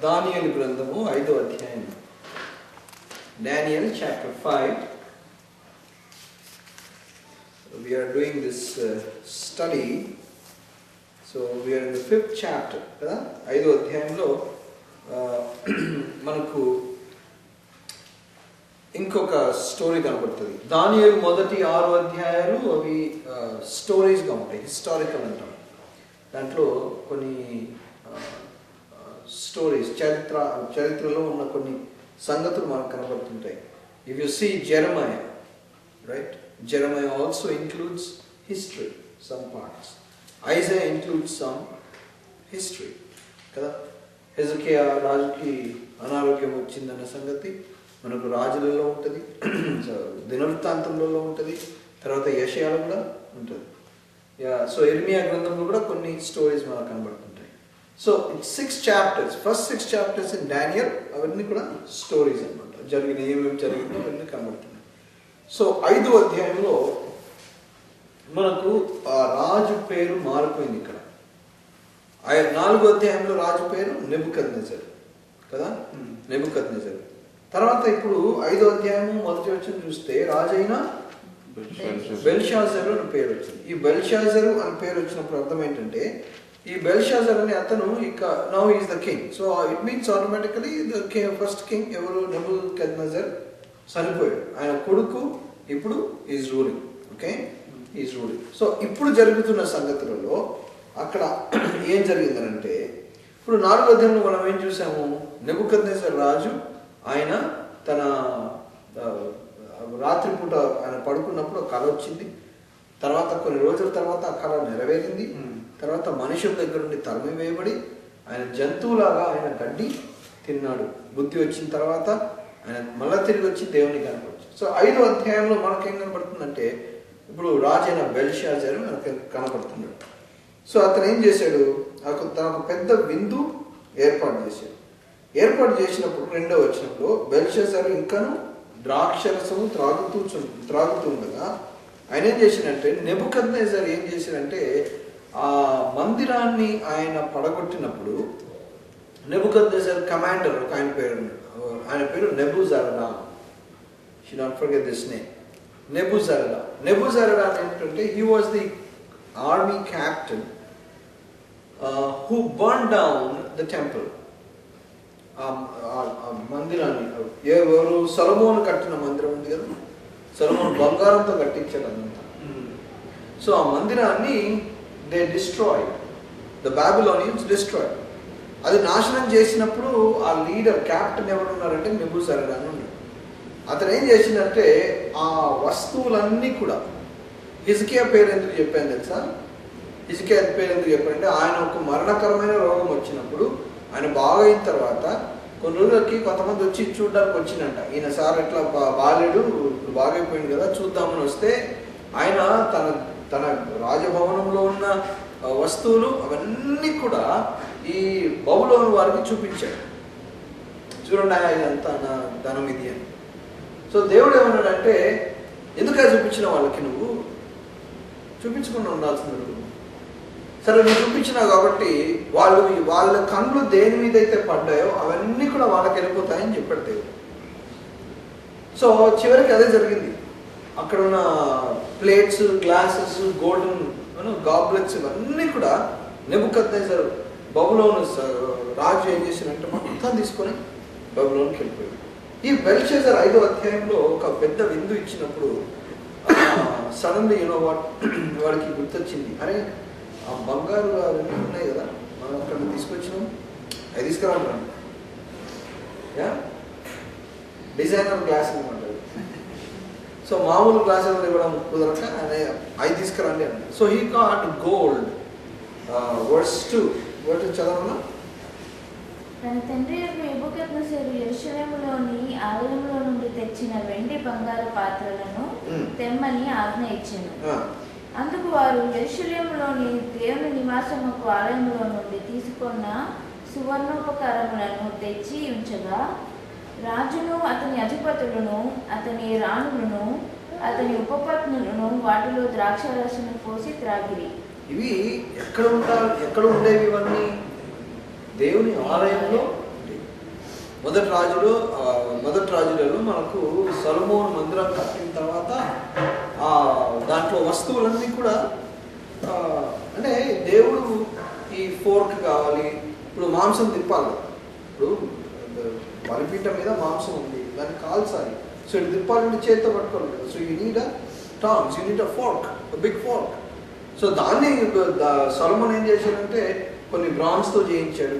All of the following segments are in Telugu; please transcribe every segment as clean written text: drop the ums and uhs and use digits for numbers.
దానియేలు గ్రంథము 5వ అధ్యాయం. Daniel chapter 5. We are doing this study. So we are in the 5th chapter కదా. 5వ అధ్యాయంలో మనకు ఇంకొక స్టోరీ కనబడుతుంది. దానియేలు మొదటి 6 అధ్యాయాలు అవి స్టోరీస్గా ఉంటాయి, హిస్టారికల్ అంటాం. దాంట్లో కొన్ని స్టోరీస్, చరిత్రలో ఉన్న కొన్ని సంగతులు మనకు కనబడుతుంటాయి. If you see Jeremiah, right, Jeremiah also includes history, some parts. Isaiah includes some history కదా. హెజకియా రాజుకి అనారోగ్యం వచ్చిందన్న సంగతి మనకు రాజులలో ఉంటుంది, దినవృత్తాంతంలో ఉంటుంది, తర్వాత యెషయాలో కూడా ఉంటుంది. సో ఇర్మియా గ్రంథంలో కూడా కొన్ని స్టోరీస్ మనకు కనబడుతుంటాయి. So it's 6 chapters. First 6 chapters in Daniel అవన్నీ కూడా స్టోరీస్ అనమాట. జరిగిన ఏమేమి జరిగిందో అవన్నీ కనబడుతున్నాయి. సో 5వ అధ్యాయంలో మనకు ఆ రాజు పేరు మారిపోయింది. ఇక్కడ 4వ అధ్యాయంలో రాజు పేరు నెబుకద్నెజరు కదా, నెబుకద్నెజరు. తర్వాత ఇప్పుడు 5వ అధ్యాయము మొదటి వచనం చూస్తే రాజు అయిన బెల్షాజరు అని పేరు వచ్చింది. ఈ బెల్షాజరు అని పేరు వచ్చినప్పుడు అర్థం ఏంటంటే, ఈ బెల్షాజర్ అనే అతను ఇక now is the king. So it means automatically the first king ఎవరు, నెబుకద్నెజర్ చనిపోయాడు. ఆయన కొడుకు ఇప్పుడు is ruling. Okay, is ruling. So ఇప్పుడు జరుగుతున్న సంగతులలో అక్కడ ఏం జరిగిందనంటే, ఇప్పుడు 4వ అధ్యాయంలో మనం ఏం చూసాము, నెబుకద్నెజర్ రాజు ఆయన తన రాత్రిపూట ఆయన పడుకున్నప్పుడు ఒక కళ వచ్చింది. తర్వాత కొన్ని రోజుల తర్వాత ఆ కళ నెరవేరింది. తర్వాత మనుషుల దగ్గర నుండి తరిమి వేయబడి ఆయన జంతువులాగా ఆయన గడ్డి తిన్నాడు. బుద్ధి వచ్చిన తర్వాత ఆయన మళ్ళా తిరిగి వచ్చి దేవుని కనపడచ్చు. సో 5వ అధ్యాయంలో మనకేం కనపడుతుందంటే, ఇప్పుడు రాజైన బెల్షాజరు మనకు కనపడుతున్నాడు. సో అతను ఏం చేశాడు, తనకు పెద్ద విందు ఏర్పాటు చేశాడు. ఏర్పాటు చేసినప్పుడు 2వ వచనంలో బెల్షాజరు ఇంకను ద్రాక్షరసము త్రాగుతూ ఉండగా ఆయన ఏం చేసినంటే, నెబుకద్నెజర్ ఏం చేశాడంటే, ఆ మందిరాన్ని ఆయన పడగొట్టినప్పుడు నెబుకద్నెజర్ కమాండర్ ఒక ఆయన పేరు Nebuzaradan. Should not forget this name, Nebuzaradan. Nebuzaradan ఏంటంటే, he was the army captain who burn down the temple. మందిరాన్ని ఎవరు, సొలొమోను కట్టిన మందిరం ఉంది కదా, సొలొమోను బంగారంతో కట్టించాడు అదంతా. సో ఆ మందిరాన్ని they destroy, the Babylonians destroy. అది నాశనం చేసినప్పుడు ఆ లీడర్ క్యాప్టెన్ ఎవరున్నారంటే నెబుజరడాన్ ఉన్నాడు. అతను ఏం చేసిందంటే, ఆ వస్తువులన్నీ కూడా, హిజ్కియా పేరు ఎందుకు చెప్పాను తెలుసా, హిజ్కియా పేరు ఎందుకు చెప్పానంటే, ఆయన ఒక మరణకరమైన రోగం వచ్చినప్పుడు ఆయన బాగైన తర్వాత కొన్ని రోజులకి కొంతమంది వచ్చి చూడడానికి వచ్చిందంట. ఈయన సార్ ఎట్లా బాగాలేడు, బాగైపోయింది కదా చూద్దామని వస్తే, ఆయన తన రాజభవనంలో ఉన్న వస్తువులు అవన్నీ కూడా ఈ బబులోను వారికి చూపించాడు. చూడండి ఇదంతా నా ధనం ఇది అని. సో దేవుడు ఏమన్నాడంటే, ఎందుకు చూపించిన వాళ్ళకి నువ్వు చూపించకుండా ఉండాల్సింది నువ్వు. సరే నువ్వు చూపించినావు కాబట్టి వాళ్ళ కళ్ళు దేని మీద అయితే పడ్డాయో అవన్నీ కూడా వాళ్ళకి వెళ్ళిపోతాయని చెప్పాడు దేవుడు. సో చివరికి అదే జరిగింది. అక్కడ ఉన్న ప్లేట్స్, గ్లాసెస్, గోల్డెన్ గాబ్లెట్స్ ఇవన్నీ కూడా నెబుకద్నెజర్ బబులోను రాజు ఏం చేసినంటే మొత్తం తీసుకొని బబులోనికి వెళ్ళిపోయాడు. ఈ బెల్షాజర్ 5వ అధ్యాయంలో ఒక పెద్ద విందు ఇచ్చినప్పుడు సడన్లీ వాడికి గుర్తొచ్చింది, అరే ఆ బంగారు అవన్నీ ఉన్నాయి కదా, మనం అక్కడ తీసుకొచ్చినాం, అవి తీసుకురామంటాను. డిజైనర్ గ్లాస్ అనమాట. సో మామూలు గ్లాసులు ఇవ్వడం కుదరక అవి తీసుకురండి అన్న. So he got gold. Verse 2 చదవనా. తన తండ్రి నెబుకద్నెజరు యెరూషలేములోని ఆలయంలో నుండి తెచ్చిన వెండి బంగారు పాత్రలను తెమ్మని ఆజ్ఞ ఇచ్చెను. అందుకు వారు యెరూషలేములోని దేవుని నివాసముకు ఆలయంలో నుండి తీసుకున్న సువర్ణోపకరములను తెచ్చి ఉంచగా, రాజును అతని అధిపతులను అతని రాణులను అతని ఉపపత్నులను వాటిలో ద్రాక్షారసము పోసి త్రాగిరి. ఇవి ఎక్కడ ఉండేవి? ఇవన్నీ దేవుని ఆలయంలో. మొదటి రాజులలో మనకు సొలొమోను మందిరం కట్టిన తర్వాత దాంట్లో వస్తువులన్నీ కూడా అంటే దేవుడు ఈ ఫోర్క్ కావాలి, ఇప్పుడు మాంసం తిప్పాలి, ఇప్పుడు బలిపీఠం మీద మాంసం ఉంది, దాన్ని కాల్చాలి, సో ఇది తిప్పాలంటే చేతితో పట్టుకోవాలి కదా, so you need a tongs, you need a fork, big fork. So దాన్ని సొలొమోన్ ఏం చేశాడంటే కొన్ని బ్రాన్స్తో చేయించాడు,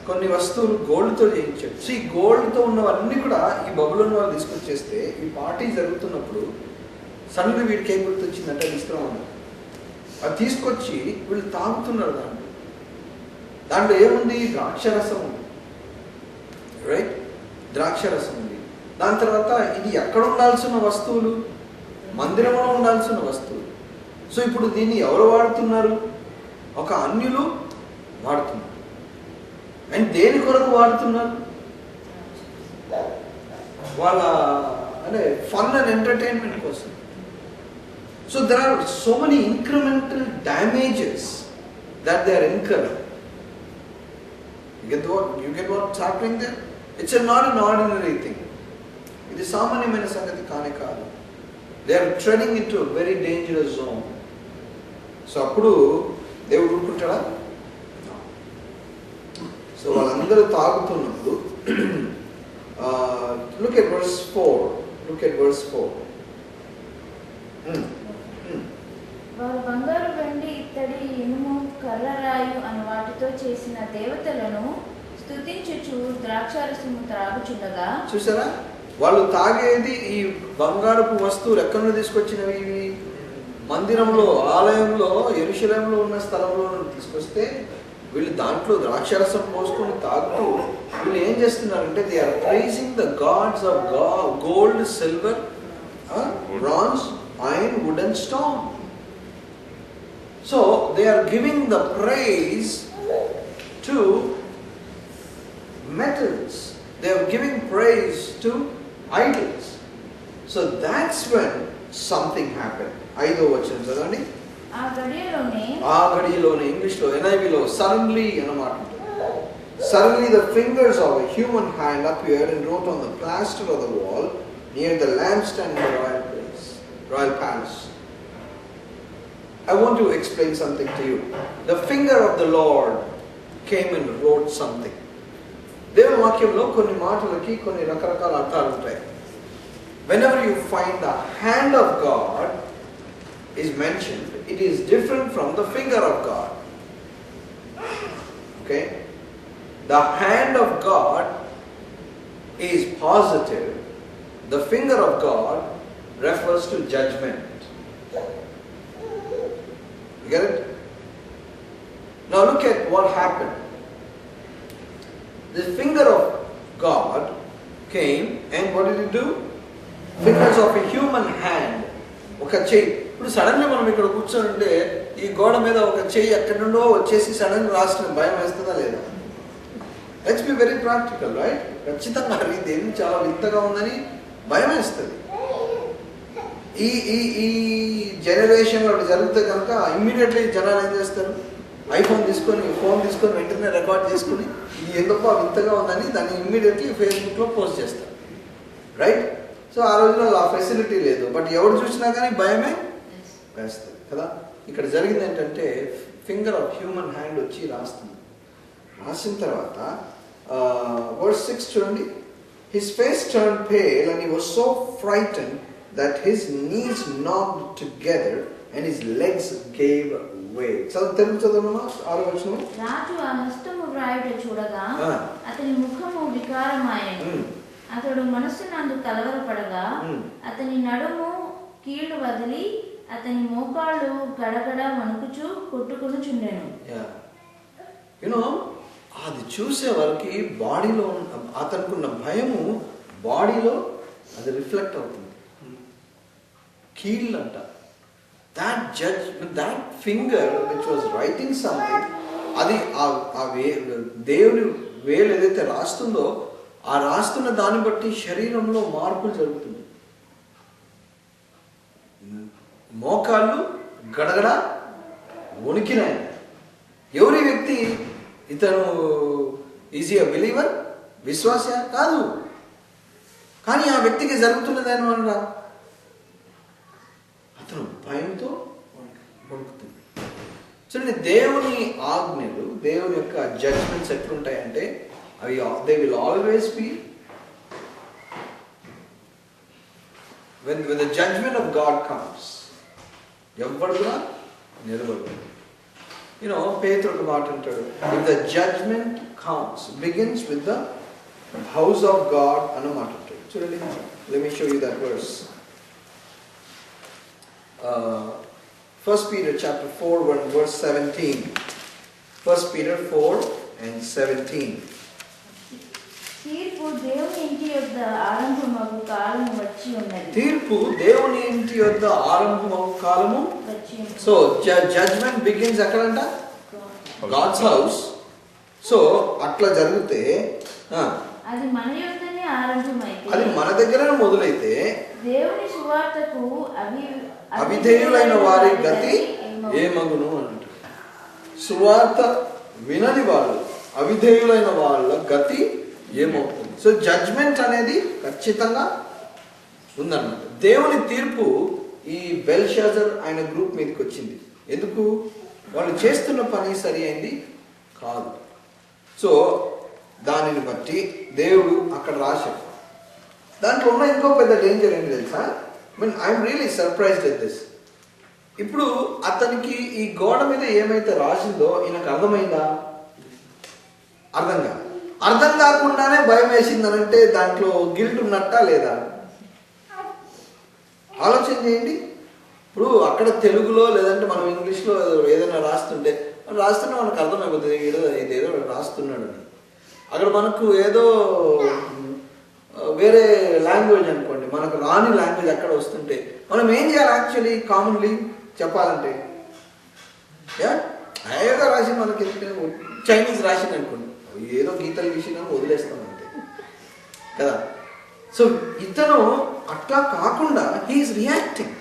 కొన్ని వస్తువులు గోల్డ్తో చేయించాడు. సో ఈ గోల్డ్తో ఉన్నవన్నీ కూడా ఈ బబులోన్ వాళ్ళు తీసుకొచ్చేస్తే ఈ పార్టీ జరుగుతున్నప్పుడు సడన్గా వీడికి ఏం గుర్తొచ్చిందంటే తీసుకురామన్నారు. అది తీసుకొచ్చి వీళ్ళు తాగుతున్నారు. దాంట్లో ఏముంది? ద్రాక్షరసం ఉంది, రైట్? ద్రాక్షరసం ఉంది. దాని తర్వాత ఇది ఎక్కడ ఉండాల్సిన వస్తువులు? మందిరంలో ఉండాల్సిన వస్తువులు. సో ఇప్పుడు దీన్ని ఎవరు వాడుతున్నారు? ఒక అన్యులు వాడుతున్నారు. అండ్ దేని కొరకు వాడుతున్నారు? వాళ్ళ అంటే ఫన్ అండ్ ఎంటర్టైన్మెంట్ కోసం. So there are so many incremental damages that they are incurring. You get what's happening there? It's not an ordinary thing. ఇది సామాన్యమైన సంగతి కానే కాదు. They are treading into a very dangerous zone. So అప్పుడు దేవుడు ఊరుకుంటాడా? సో వాళ్ళందరూ తాగుతున్నప్పుడు look at verse 4. Look at verse 4. వారు బంగారు, వెండి, ఇత్తడి, ఇనుము, కర్రరాయు అని వాటితో చేసిన దేవతలను స్తుతించుచు ద్రాక్షారసము త్రాగుచుండగా. చూసారా, వాళ్ళు తాగేది ఈ బంగారపు వస్తువులు ఎక్కడి నుండి తీసుకొచ్చినవి? ఇవి మందిరంలో, ఆలయంలో, యెరూషలేములో ఉన్న స్థలంలో తీసుకొస్తే వీళ్ళు దాంట్లో ద్రాక్షరసం పోసుకొని తాగుతూ వీళ్ళు ఏం చేస్తున్నారంటే they are praising the gods of gold, silver, bronze, iron, wood and stone. So they are giving the praise to metals. They are giving praise to idols. So that's when something happened. ఐదో వచనం చదవండి. ఆ గడియలోనే ఇంగ్లీష్లో NIVలో సడన్లీ అన్నమాట. Suddenly the fingers of a human hand appeared and wrote on the plaster of the wall near the lampstand in the royal palace. I want to explain something to you. The finger of the Lord came and wrote something. దేవుని వాక్యంలో కొన్ని మాటలకి కొన్ని రకరకాల అర్థాలు ఉంటాయి. Whenever you find the hand of God is mentioned, it is different from the finger of God. Okay? The hand of God is positive. The finger of God refers to judgment. You get it? Now look at what happened. The finger of God came and what did it do? Fingers of a human hand. ఒక చెయ్యి. ఇప్పుడు సడన్గా మనం ఇక్కడ కూర్చొని ఈ గోడ మీద ఒక చెయ్యి ఎక్కడి నుండో వచ్చేసి సడన్ రాసిన భయం వేస్తుందా లేదా? Let's be very practical, right? ఖచ్చితంగా ఇదేం చాలా వింతగా ఉందని భయం వేస్తుంది. ఈ ఈ ఈ జనరేషన్లో జరిగితే కనుక ఇమ్మీడియట్లీ జనాలు ఏం చేస్తారు? ఫోన్ తీసుకొని వెంటనే రికార్డ్ చేసుకుని ఇది ఎందుకో వింతగా ఉందని దాన్ని ఇమ్మీడియట్లీ ఫేస్బుక్లో పోస్ట్ చేస్తారు, రైట్? సో ఆ రోజుల్లో ఆ ఫెసిలిటీ లేదు, బట్ ఎవరు చూసినా కానీ భయమే వేస్తుంది కదా. ఇక్కడ జరిగింది ఏంటంటే ఫింగర్ ఆఫ్ హ్యూమన్ హ్యాండ్ వచ్చి రాస్తుంది. రాసిన తర్వాత verse 6 చూడండి. His face turned pale and he was so frightened that his knees knocked together and his legs gave way. Telugu చదవమా? 6వ వచనం. రాజు ఆ హస్తము వ్రాయుట చూడగా అతని ముఖము వికారమాయెను. అతడు మనస్సునందు కలవరపడగా అతని నడుము కీళ్లు వదిలి అతని మోకాళ్ళు గడగడ వణుకుచూ కొట్టుకొనుచుండెను. అది చూసే వరకు బాడీలో అతనుకున్న భయము బాడీలో అది రిఫ్లెక్ట్ అవుతుంది. కీళ్ళు అంట. that finger which was writing something, అది దేవుని వేలు ఏదైతే రాస్తుందో ఆ రాస్తున్న దాన్ని బట్టి శరీరంలో మార్పులు జరుగుతుంది. మోకాళ్ళు గడగడ వణికినాయి. ఎవరి వ్యక్తి? ఇతను ఈజ్ ఏ బిలీవర్? విశ్వాస కాదు. కానీ ఆ వ్యక్తికి జరుగుతున్నది ఏమనరా, అతను భయంతో వణుకుతుంది. చూడండి, దేవుని ఆజ్ఞలు, దేవుని యొక్క జడ్జ్మెంట్స్ ఎట్లుంటాయంటే అవి they will always be when the judgment of God comes, ఎవ్వడు కూడా నిలబడదు. పేతురు ఒక మాట అంటాడు, if the judgment comes, begins with the house of God అన్న మాట అంటాడు. చూడండి, let me show you that verse. 1 Peter chapter 4 verse 17. 1 Peter 4 and 17. తీర్పు దేవుని ఇంటి యొద్ద ఆరంభమగు కాలము వచ్చి ఉన్నది. తీర్పు దేవుని ఇంటి యొద్ద ఆరంభమగు కాలము వచ్చి ఉన్నది. సో జడ్జ్మెంట్ బిగిన్స్ ఎక్కడంట? God's house. సో అట్లా జరిగితే అది మన యొద్దనే ఆరంభమైతే, అది మన దగ్గర మొదలైతే దేవుని సువార్తకు అవిధేయులైన వారి గతి ఏమగును అంట. సువార్త వినని వాళ్ళు, అవిధేయులైన వాళ్ళ గతి ఏమవుతుంది. సో జడ్జ్మెంట్ అనేది ఖచ్చితంగా ఉందన్నమాట. దేవుని తీర్పు ఈ బెల్షాజర్ ఆయన గ్రూప్ మీదకి వచ్చింది. ఎందుకు? వాళ్ళు చేస్తున్న పని సరి అయింది కాదు. సో దానిని బట్టి దేవుడు అక్కడ రాశాడు. దాంట్లో ఉన్న ఇంకో పెద్ద డేంజర్ ఏంటి తెలుసా? I'm really surprised at this. ఇప్పుడు అతనికి ఈ గోడ మీద ఏమైతే రాసిందో ఈయనకు అర్థమైందా? అర్థం కాకుండానే భయం వేసిందనంటే దాంట్లో గిల్ట్ ఉన్నట్టా లేదా? ఆలోచన చేయండి. ఇప్పుడు అక్కడ తెలుగులో లేదంటే మనం ఇంగ్లీష్లో ఏదైనా రాస్తుంటే మనకు అర్థమైపోతుంది ఇదేదో రాస్తున్నాడు అని. అక్కడ మనకు ఏదో వేరే లాంగ్వేజ్ అనుకోండి, మనకు రాని లాంగ్వేజ్ అక్కడ వస్తుంటే మనం ఏం చేయాలి? యాక్చువల్లీ కామన్లీ చెప్పాలంటే ఏదో రాసి మనకి చైనీస్ రాసింది అనుకోండి, ఏదో గీతలు గీసిన వదిలేస్తాం అంతే కదా. సో ఇతను అట్లా కాకుండా హీఈస్ రియాక్టింగ్,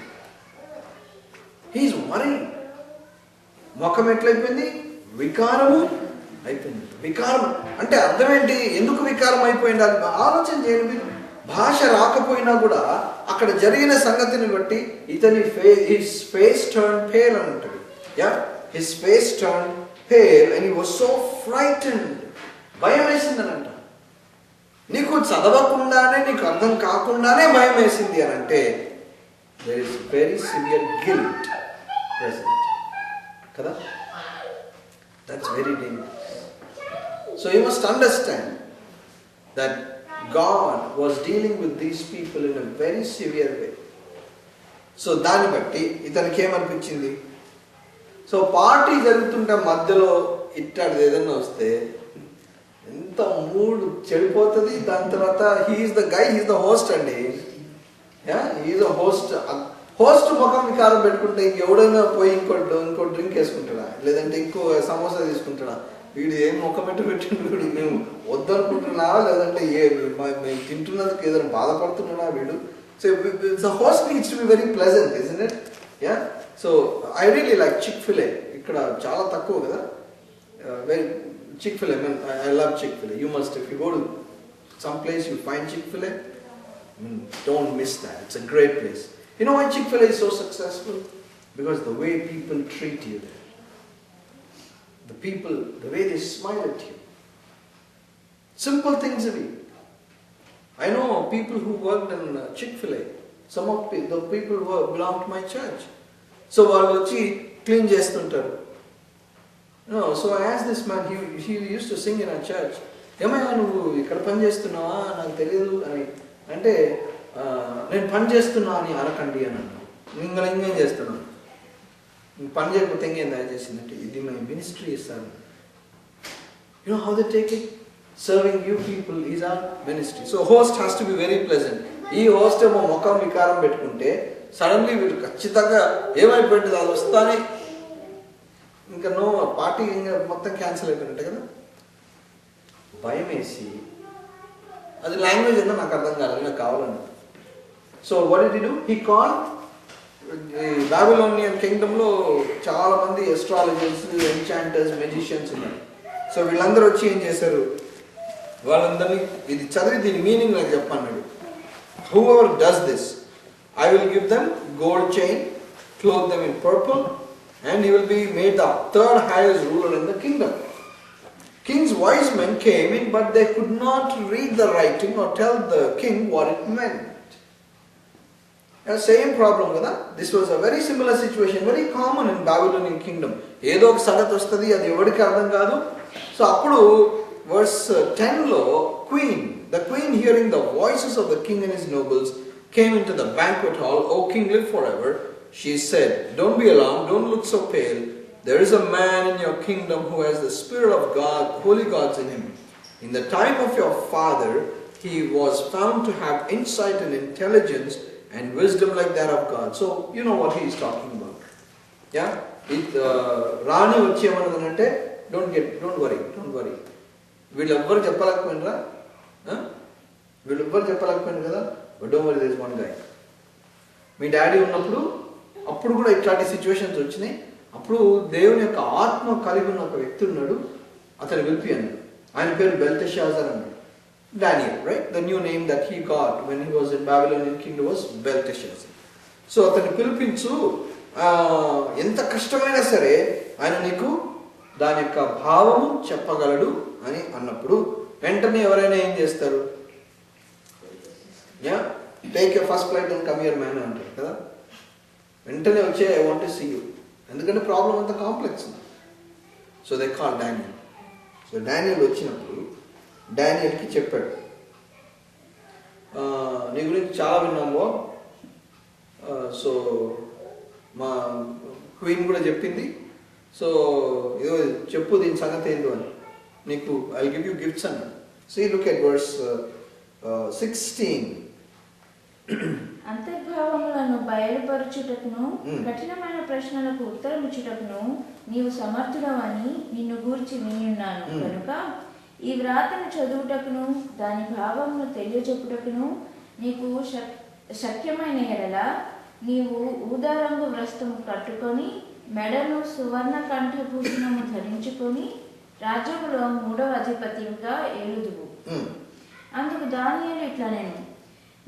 హీఈస్ వరీడ్. ముఖం ఎట్లయిపోయింది? వికారము అయిపోయింది. వికారం అంటే అర్థం ఏంటి? ఎందుకు వికారం అయిపోయింది? అది ఆలోచన చేయండి మీరు. భాష రాకపోయినా కూడా అక్కడ జరిగిన సంగతిని బట్టి ఇతని హిస్ ఫేస్ టర్న్ పేల్ అని ఉంటుంది. His face turn pale and he was so frightened. భయం వేసిందని అంట. నీకు చదవకుండానే, నీకు అర్థం కాకుండానే భయం వేసింది అని అంటే there is very severe guilt present కదా. That's very dangerous. So you must understand that God was dealing with these people in a very severe way. So దాన్ని బట్టి ఇతనికి ఏమనిపించింది? సో పార్టీ జరుగుతుంటే మధ్యలో ఇట్టాడు ఏదన్నా వస్తే ఎంత మూడ్ చెడిపోతుంది. దాని తర్వాత he's the guy, he's the host అండి. He's the host. హోస్ట్ ముఖం వికారం పెట్టుకుంటే ఇంకెవడైనా పోయి ఇంకో డ్రింక్ వేసుకుంటాడా, లేదంటే ఇంకో సమోసా తీసుకుంటాడా? వీడు ఏం ముఖం పెట్టిండు, వీడు మేము వద్దనుకుంటున్నా, లేదంటే మేము తింటున్నందుకు ఏదైనా బాధపడుతున్నాడా వీడు? So the host needs to be very pleasant, isn't it? So I really like Chick-fil-A. ఇక్కడ చాలా తక్కువ కదా. Very Chick-fil-A, I love Chick-fil-A. You must, if you go to some place you find Chick-fil-A, don't miss that. It's a great place. You know why Chick-fil-A is so successful? Because the way people treat you there. The people, the way they smile at you. Simple things of it. I know people who worked in Chick-fil-A. Some of the people who belong to my church. So వాళ్ళు వచ్చి క్లీన్ చేస్తుంటారు. No, so I asked this man, he used to sing in our church. ఏమయ్యా నువ్వు ఇక్కడ పని చేస్తున్నావా? నాకు తెలియదు అని అంటే, నేను పని చేస్తున్నా అని అనకండి అని అన్నాను. ఇంకేం చేస్తున్నాను? పని చేయకపోతే ఇంకేం దయచేసిందంటే, ఇది మై మినిస్ట్రీ ఇస్తాను. You know how they take it? Serving you people is our ministry. So host has to be very pleasant. ఈ హోస్ట్ ఏమో ముఖం వికారం పెట్టుకుంటే సడన్లీ వీడు ఖచ్చితంగా ఏమైపోయింది, అది వస్తానే ఇంకా నో పార్టీ ఇంకా మొత్తం క్యాన్సిల్ అయిపోయినట్టే కదా. భయం వేసి అది లాంగ్వేజ్ ఏందో నాకు అర్థం కాలేదు, నాకు కావాలని. So what did he do? He call Babylonian కింగ్డమ్లో చాలా మంది ఎస్ట్రాలజర్స్, ఎన్చాంటర్స్, మెజిషియన్స్ ఉన్నారు. సో వీళ్ళందరూ వచ్చి ఏం చేశారు? వాళ్ళందరినీ ఇది చదివి దీని మీనింగ్ నాకు చెప్పన్నాడు. Whoever does this, I will give them gold chain, clothe them in purple, and he will be made the third highest ruler in the kingdom. King's wise men came in, but they could not read the writing or tell the king what it meant. Same problem కదా. This was a very similar situation, very common in Babylonian kingdom. ఏదో ఒక సంగతి వస్తుంది, అది ఎవరికి అర్థం కాదు. సో అప్పుడు verse 10లో the queen hearing the voices of the king and his nobles came into the banquet hall. O king, live forever. She said, don't be alarmed, don't look so pale. There is a man in your kingdom who has the spirit of God, holy gods in him. In the time of your father, he was found to have insight and intelligence and wisdom like that of God. So, you know what he is talking about. Yeah? Rani వచ్చి ఏమన్నదంటే, don't worry. వీళ్ళెవ్వరు చెప్పలేకపోయినరా? వీళ్ళెవ్వరు చెప్పలేకపోయినారు కదా. But don't worry, there is one guy. Me daddy ఉన్నప్పుడు అప్పుడు కూడా ఇట్లాంటి సిచ్యువేషన్స్ వచ్చినాయి. అప్పుడు దేవుని యొక్క ఆత్మ కలిగి ఉన్న ఒక వ్యక్తి ఉన్నాడు, అతను పిలిపి అన్నాడు. ఆయన పేరు బెల్తెషాజర్ అన్నాడు. Daniel, right? The new name that he got when he was in Babylonian kingdom was Belteshazzar. So అతను పిలిపించు, ఎంత కష్టమైనా సరే ఆయన నీకు దాని యొక్క భావము చెప్పగలడు అని అన్నప్పుడు వెంటనే ఎవరైనా ఏం చేస్తారు? Take your first flight and come here man అంటారు కదా. వెంటనే వచ్చే I want to see you, ఎందుకంటే ప్రాబ్లం అంతా complex. So they call Daniel. So Daniel వచ్చినప్పుడు డానియల్కి చెప్పాడు, నీ గురించి చాలా విన్నాము. సో మా క్వీన్ కూడా చెప్పింది. సో ఏదో చెప్పు దీని సంగతి ఏందో అని, నీకు ఐ గివ్ యూ గిఫ్ట్స్ అన్నాడు. So you look at verse 16. అంతర్భావములను బయలుపరచుటకును కఠినమైన ప్రశ్నలకు ఉత్తరమిచ్చుటకును నీవు సమర్థుడవని నిన్ను గూర్చి వినియున్నాను కనుక ఈ వ్రాతను చదువుటకును దాని భావమును తెలియజెప్పుటకును నీకు శక్యమైన ఎడల నీవు ఊదారంగు వస్త్రము కట్టుకొని మెడను సువర్ణ కంఠభూషణము ధరించుకొని రాజ్యములో 3వ అధిపతిగా ఏలుదువు. అందుకు దానియేలు ఇట్లా, నేను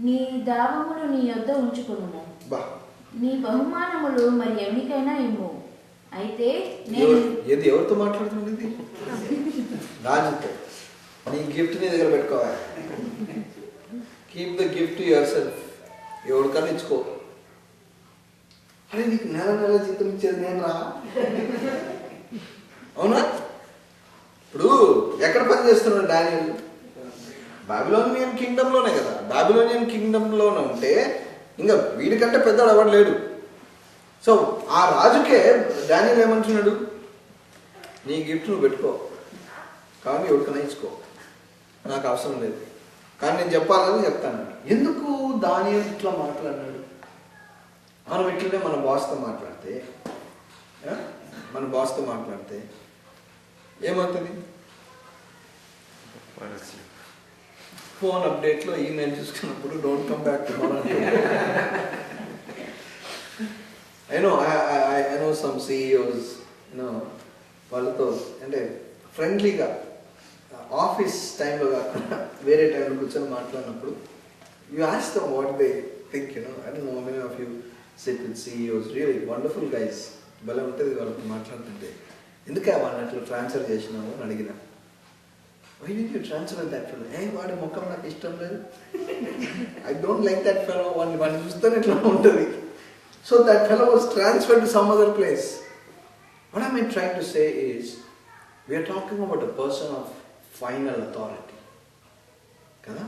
నీ దావములు నీ యొద్ద ఉంచుకును, నీ బహుమానములు మరి ఎవరికైనా ఇమ్ము. అయితే నేను ఎవరితో మాట్లాడుతుంది? రాజుతో. నీ గిఫ్ట్ నీ దగ్గర పెట్టుకోవాలి. Keep the gift your self. ఎవరికన్నా ఇచ్చుకో. అరే నీకు నెల జీతం ఇచ్చేది నేను రా, అవునా? ఇప్పుడు ఎక్కడ పని చేస్తున్నాడు డానియల్? బాబిలోనియన్ కింగ్డమ్లోనే కదా. బాబిలోనియన్ కింగ్డమ్లోనే ఉంటే ఇంకా వీడికంటే పెద్దవాడు ఎవడు లేడు. సో ఆ రాజుకే డానియల్ ఏమంటున్నాడు, నీ గిఫ్ట్ నువ్వు పెట్టుకో, కానీ ఎవరికైనా ఇచ్చుకో, నాకు అవసరం లేదు, కానీ నేను చెప్పాలని చెప్తాను. ఎందుకు దానియేలు ఇట్లా మాట్లాడినాడు? మనం ఇట్లనే మన బాస్తో మాట్లాడితే ఏమవుతుంది? ఫోన్ అప్డేట్లో ఈమెయిల్ చూసుకున్నప్పుడు don't come back to I know some CEOs, వాళ్ళతో అంటే ఫ్రెండ్లీగా ఆఫీస్ టైంలో కాకుండా వేరే టైంలో కూర్చొని మాట్లాడినప్పుడు you ask them what they think. I don't know, many of you sit with CEOs, really wonderful guys. భలే ఉంటుంది వాళ్ళతో మాట్లాడుతుంటే. ఎందుకే వాళ్ళని అట్లా ట్రాన్స్ఫర్ చేసినావు అని అడిగిన. Why did you transfer that fellow? వాడి ముఖం నాకు ఇష్టం లేదు, I don't like that fellow, వాడిని చూస్తేనే ఇట్లా ఉంటుంది. So that fellow was transferred to some other place. What am I trying to say is, we are talking about a person of final authority. Kada?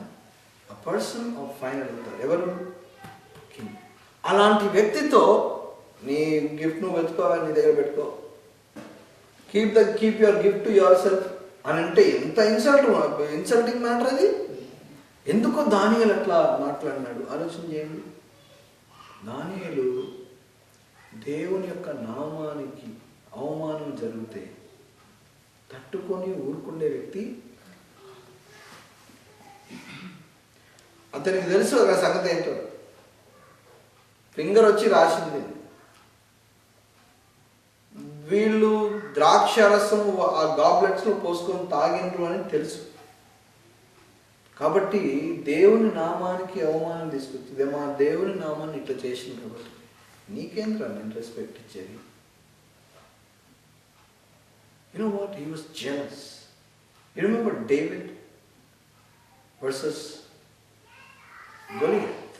A person of final authority. Evaru? King. అలాంటి వ్యక్తితో నీ గిఫ్ట్ నువ్వు వెతుకోవాలి, నీ దగ్గర పెట్టుకో. Keep your gift to your self అని అంటే ఎంత ఇన్సల్టింగ్ మ్యాటర్ అది. ఎందుకో దానియేలు అట్లా మాట్లాడినాడు ఆలోచన చేయండి. దానియేలు దేవుని యొక్క నామానికి అవమానం జరిగితే తట్టుకొని ఊరుకుండే వ్యక్తి. అతనికి తెలుసు ఒక సంగతి ఏంటో, ఫింగర్ వచ్చి రాసింది, వీళ్ళు ద్రాక్షరసం ఆ గాబ్లెట్స్ లో పోసుకొని తాగిండ్రు అని తెలుసు. కాబట్టి దేవుని నామానికి అవమానం తీసుకొచ్చి ఇదే మా దేవుని నామాన్ని ఇట్లా చేసింది కాబట్టి నీకేంద్రా నేను రెస్పెక్ట్ ఇచ్చేది. You know what? He was jealous. You remember David versus Goliath.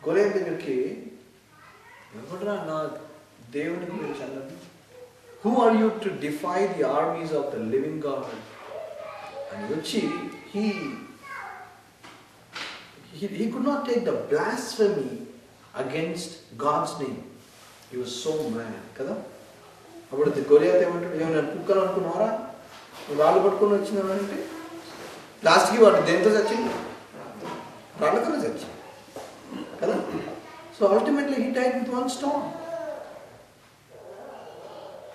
Goliath దగ్గరికి ఎవడరా నా దేవుని గురించి అన్నది? Who are you to defy the armies of the living God? And వచ్చి he could not take the blasphemy against God's name. He was so mad. కదా? అప్పుడు గొలియాత్ ఏమంటాడు, ఏమన్నా కుక్కలు అనుకున్నారా నువ్వు రాళ్ళు పట్టుకొని వచ్చినావంటే లాస్ట్కి వాడు దేంతో చచ్చింది, రాళ్ళతోనే చచ్చింది కదా. So ultimately he died with one stone.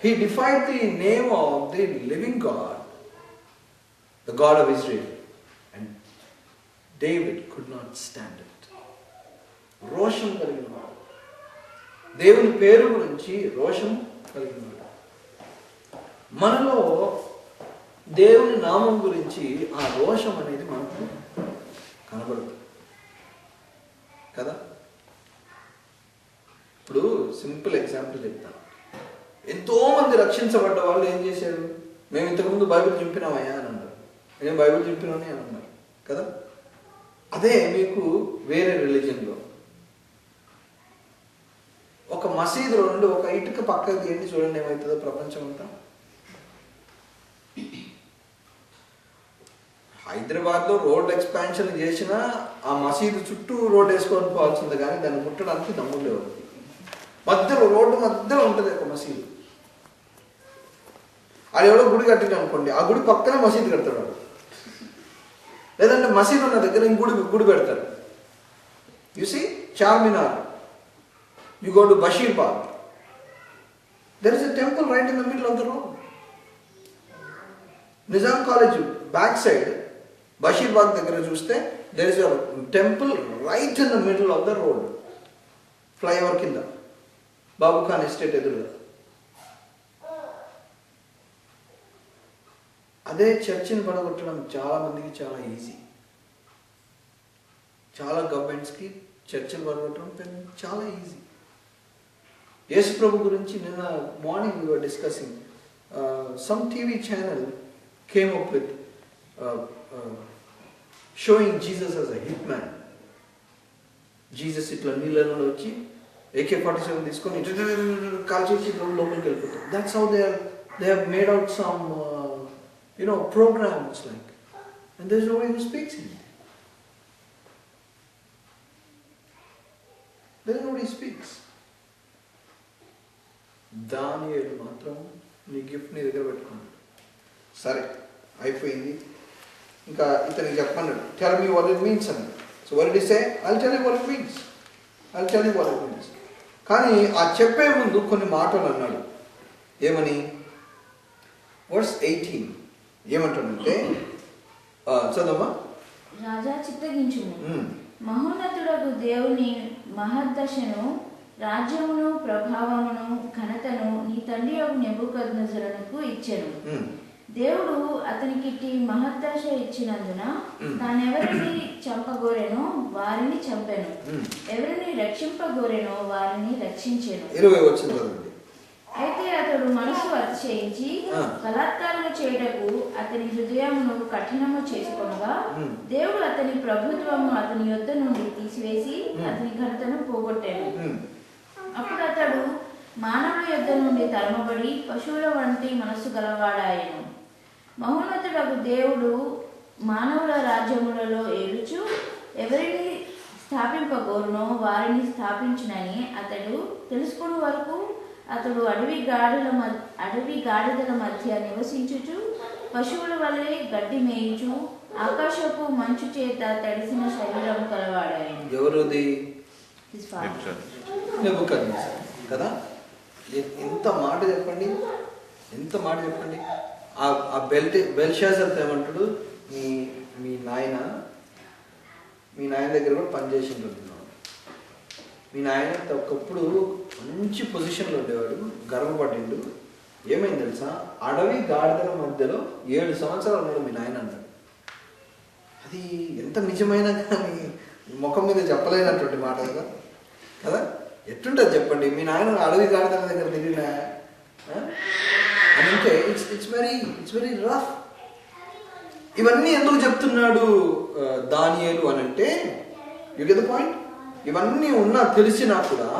He defied the name of the living God, the God of Israel, and David could not stand it. రోషం కలిగినవాడు, దేవుని పేరు గురించి రోషం కలిగినవాడు. మనలో దేవుని నామం గురించి ఆ రోషం అనేది మనకు కనబడదు కదా. ఇప్పుడు సింపుల్ ఎగ్జాంపుల్ చెప్తాను. ఎంతో మంది రక్షించబడ్డ వాళ్ళు ఏం చేశారు, మేము ఇంతకుముందు బైబిల్ చింపినామయ్యా అని అన్నారు, మేము బైబిల్ చింపినామని అని అన్నారు కదా. అదే మీకు వేరే రిలీజన్లో ఒక మసీదులో నుండి ఒక ఇటుక పక్కకు తీయండి, చూడండి ఏమవుతుందో ప్రపంచం అంతా. హైదరాబాద్లో రోడ్ ఎక్స్పాన్షన్ చేసినా ఆ మసీదు చుట్టూ రోడ్ వేసుకొని పోవాల్సింది, కానీ దాన్ని ముట్టడానికి దమ్ముండేవాడు. మధ్యలో రోడ్డు మధ్యలో ఉంటుంది ఒక మసీదు. అది ఎవడో గుడి కట్టింది అనుకోండి, ఆ గుడి పక్కనే మసీదు కడతాడు. లేదంటే మసీదు ఉన్న దగ్గర గుడి పెడతాడు. You see Charminar, you go to Basheerbagh, there is a temple right in the middle of the road. Nizam College back side Basheerbagh దగ్గర చూస్తే there is a temple right in the middle of the road, flyover కింద, బాబుఖాన్ ఎస్టేట్ ఎదురుగా. అదే చర్చిని పడగొట్టడం చాలా మందికి చాలా ఈజీ. చాలా గవర్నమెంట్స్కి చర్చిని పడగొట్టడం చాలా ఈజీ. యేసు ప్రభు గురించి నిన్న morning we were discussing, some TV channel came up with showing Jesus as a hit man. Jesus ఇట్లా నీళ్ళలో వచ్చి AK-47 తీసుకొని కాల్ చేసి లోపలికి వెళ్ళిపోతారు. That's how they have made out some programs like, and there's nobody who speaks in it. There's nobody who speaks. దానియేలు మాత్రం నీ గిఫ్ట్ నీ దగ్గర పెట్టుకున్నాడు. సరే అయిపోయింది, ఇంకా ఇతనికి చెప్పన్నాడు, tell me what it means అన్నాడు. So what did he say? I'll tell you what it means. I'll tell you what it means. కానీ ఆ చెప్పే ముందు కొన్ని మాటలు అన్నాడు. ఏమని? వర్స్ 18 ఏమంటాడంటే, చదవమ్మా. రాజా చిత్తగించుము, మహోన్నతుడగు దేవుని మహద్దశను, రాజ్యమును, ప్రభావమును, ఘనతను నీ తండ్రి యొక్క నెబుకద్నెజరునకు ఇచ్చెను. దేవుడు అతనికి మహద్దశ ఇచ్చినందున తానెవరిని చంపగోరెనో వారిని చంపెను, ఎవరిని రక్షింపగోరెనో వారిని రక్షించెను. 20 వచ్చింది. అయితే అతడు మనసు అతిశయించి బలాత్కారము చేయుటకు అతని హృదయమును కఠినము చేసుకొనగా దేవుడు అతని ప్రభుత్వము అతని యొద్ద నుండి తీసివేసి అతని ఘనతను పోగొట్టాను. అప్పుడు అతడు మానవుల యొద్ద నుండి తరమబడి పశువుల వంటి మనస్సు గలవాడాయను. మహోన్నతుడకు దేవుడు మానవుల రాజ్యములలో ఏలుచు ఎవరిని స్థాపింపగోరునో వారిని స్థాపించునని అతడు తెలుసుకుని వరకు అతడు అడవి గాడిదల మధ్య నివసించుచు పశువుల వలె గడ్డి మేయుచు ఆకాశపు మంచు చేత తడిసిన శరీరం కలవాడాయను. ఎవరుది? నెబుకద్నెజర్ కదా. ఎంత మాట చెప్పండి, ఎంత మాట చెప్పండి. ఆ బెల్షాజర్తో ఏమంటాడు, మీ నాయన దగ్గర కూడా పనిచేసింటున్నాడు. మీ నాయన ఒకప్పుడు మంచి పొజిషన్లో ఉండేవాడు, గర్వపడిండు. ఏమైంది తెలుసా, అడవి గాడిదల మధ్యలో 7 సంవత్సరాలు ఉన్నాడు మీ నాయన అన్నాడు. అది ఎంత నిజమైన కానీ ముఖం మీద చెప్పలేనటువంటి మాట కదా కదా. ఎట్టుంటుంది చెప్పండి, మీ నాయన అడవి గాడిదల దగ్గర తిరిగినా అని అంటే ఇట్స్ వెరీ రఫ్. ఇవన్నీ ఎందుకు చెప్తున్నాడు దానియేలు అని అంటే, యు గెట్ ద పాయింట్. ఇవన్నీ ఉన్నా తెలిసినా కూడా,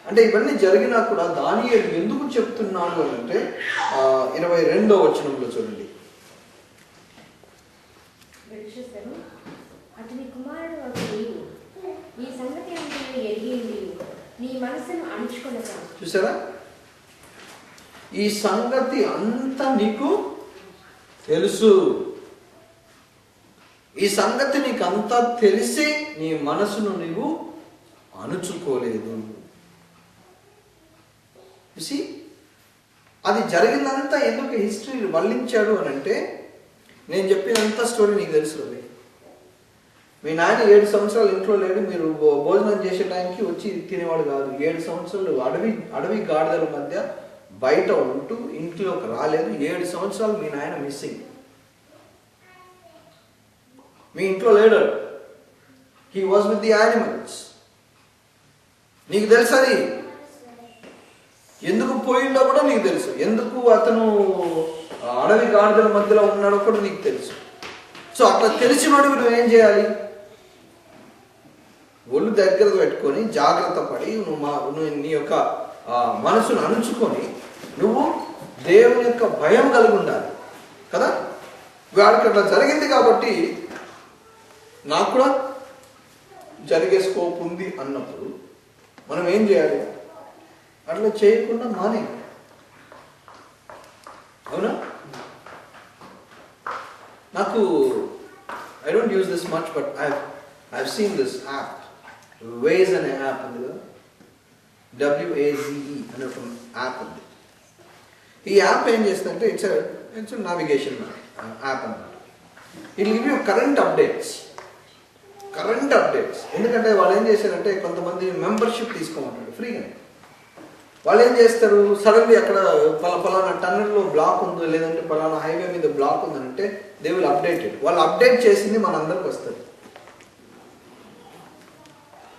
అంటే ఇవన్నీ జరిగినా కూడా దానియేలు ఎందుకు చెప్తున్నాడు అని అంటే 22వ వచనంలో చూడండి. అతని కుమారుడు ఒక నీవు ఈ సంగతి అంతా ఎరిగి నీ మనసును అణుచుకొనక. చూసారా, ఈ సంగతి అంతా నీకు తెలుసు. ఈ సంగతి నీకు అంతా తెలిసి నీ మనసును నీవు అణుచుకోలేదు. చూసి అది జరిగిందంతా ఎందుకు హిస్టరీ వల్లించాడు అని అంటే, నేను చెప్పినంత స్టోరీ నీకు తెలుసు. మీ నాయన 7 సంవత్సరాలు ఇంట్లో లేడు, మీరు భోజనం చేసే టైంకి వచ్చి తినేవాడు కాదు. 7 సంవత్సరాలు అడవి గాడిదల మధ్య బయట ఉంటూ ఇంట్లోకి రాలేదు. 7 సంవత్సరాలు మీ నాయన మిస్సింగ్, మీ ఇంట్లో లేడు. He was with the animals. నీకు తెలుసు అది ఎందుకు పోయిండో కూడా నీకు తెలుసు. ఎందుకు అతను అడవి గాడిదల మధ్యలో ఉన్నాడో కూడా నీకు తెలుసు. సో అట్లా తెలిసినోడు నువ్వేం చేయాలి? ఒళ్ళు దగ్గర పెట్టుకొని జాగ్రత్త పడి నువ్వు నీ యొక్క మనసును అణుచుకొని నువ్వు దేవుని యొక్క భయం కలిగి ఉండాలి కదా. వాడికి అట్లా జరిగింది కాబట్టి నాకు కూడా జరిగే స్కోప్ ఉంది అన్నప్పుడు మనం ఏం చేయాలి? అట్లా చేయకుండా మానే. అవునా? నాకు I don't use this much, but I've seen this app, Waze అనే యాప్ ఉంది కదా, WAZE అనే ఒక యాప్ ఉంది. ఈ యాప్ ఏం చేస్తుందంటే ఇట్స్ నావిగేషన్ యాప్ అన్నమాట. It give you current updates. ఎందుకంటే వాళ్ళు ఏం చేశారంటే, కొంతమంది మెంబర్షిప్ తీసుకోమంటారు ఫ్రీగానే. వాళ్ళు ఏం చేస్తారు, సడన్లీ అక్కడ పలానా టన్నెల్లో బ్లాక్ ఉంది, లేదంటే పలానా హైవే మీద బ్లాక్ ఉందంటే దే విల్ అప్డేటెడ్. వాళ్ళు అప్డేట్ చేసింది మనందరికి వస్తుంది.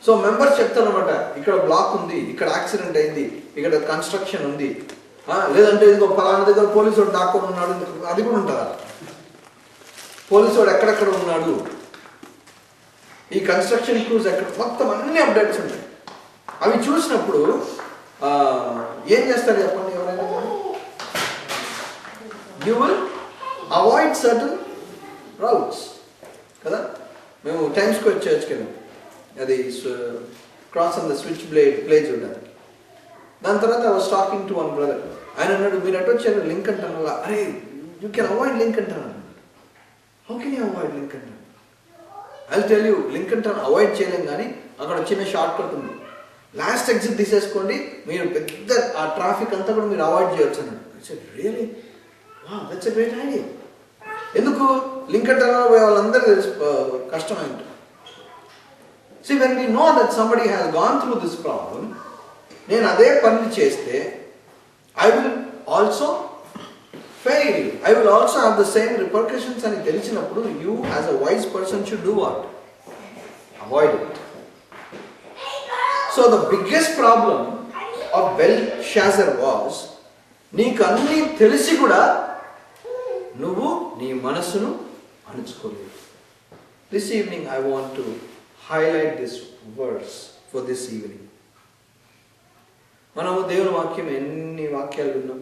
సో మెంబర్స్ చెప్తారు అనమాట, ఇక్కడ బ్లాక్ ఉంది, ఇక్కడ యాక్సిడెంట్ అయింది, ఇక్కడ కన్స్ట్రక్షన్ ఉంది, లేదంటే ఇదిగో పలానా దగ్గర పోలీసు వాడు దాక్కొని ఉన్నాడు. అది కూడా ఉంటుందా? పోలీసు వాడు ఎక్కడెక్కడ ఉన్నాడు, ఈ కన్స్ట్రక్షన్ క్రూజ్ ఎక్కడ, మొత్తం అన్ని అప్డేట్స్ ఉంటాయి. అవి చూసినప్పుడు ఏం చేస్తారు చెప్పండి ఎవరైనా? You will avoid certain routes కదా. మేము టైమ్ స్క్వేర్ చర్చ్కి వెళ్ళాం, అది cross on the switch play చూడడానికి. దాని తర్వాత I was talking to one brother. ఆయన అన్నాడు, మీరు ఎటు వచ్చారు? Lincoln Tunnel. అరే you can avoid Lincoln Tunnel. How can you avoid Lincoln Tunnel? I tell you, Lincoln Tunnel avoid చేయలేం, కానీ అక్కడ చిన్న షార్ట్ కట్ ఉంది. లాస్ట్ ఎగ్జిట్ తీసేసుకోండి, మీరు పెద్ద ఆ ట్రాఫిక్ అంతా కూడా మీరు అవాయిడ్ చేయొచ్చు అన్నాడు. Really that's a great idea. ఎందుకు? లింకన్ టన్నల్ పోయే వాళ్ళందరూ కష్టమైంది. See, when we know that somebody has gone through this problem, నేను అదే పని చేస్తే I will also fail. I will also have the same repercussions అని తెలిసినప్పుడు you as a wise person should do what? Avoid it. So the biggest problem of Belshazzar was, నీకు అన్నీ తెలిసి కూడా నువ్వు నీ మనసును అణుచుకోలేదు. This evening I want to highlight this verse for this evening. మనము దేవుని వాక్యం ఎన్ని వాక్యాలు విన్నాం.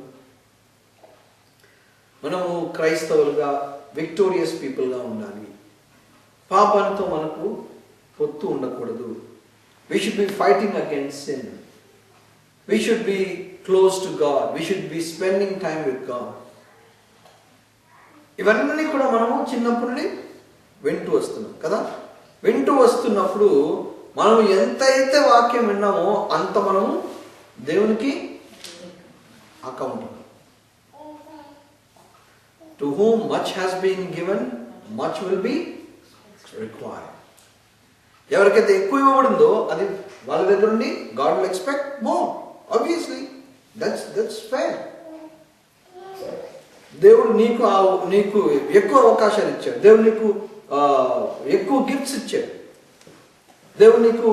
మనము క్రైస్తవులుగా విక్టోరియస్ పీపుల్గా ఉండాలి. పాపంతో మనకు పొత్తు ఉండకూడదు. We should be fighting against sin. We should be close to God. We should be spending time with God. ఇవన్నీ కూడా మనము చిన్నప్పటి నుండి వింటూ వస్తున్నాం కదా. వింటూ వస్తున్నప్పుడు మనం ఎంతైతే వాక్యం విన్నామో అంత మనము దేవునికి accountable. To whom much has been given, much will be required. ఎవరికైతే ఎక్కువ ఇవ్వబడిందో అది వాళ్ళ దగ్గర నుండి God will expect more. Obviously, that's fair. దేవుడు నీకు ఎక్కువ అవకాశాలు ఇచ్చాడు. దేవుడు నీకు ఎక్కువ గిఫ్ట్స్ ఇచ్చాడు. దేవుడు నీకు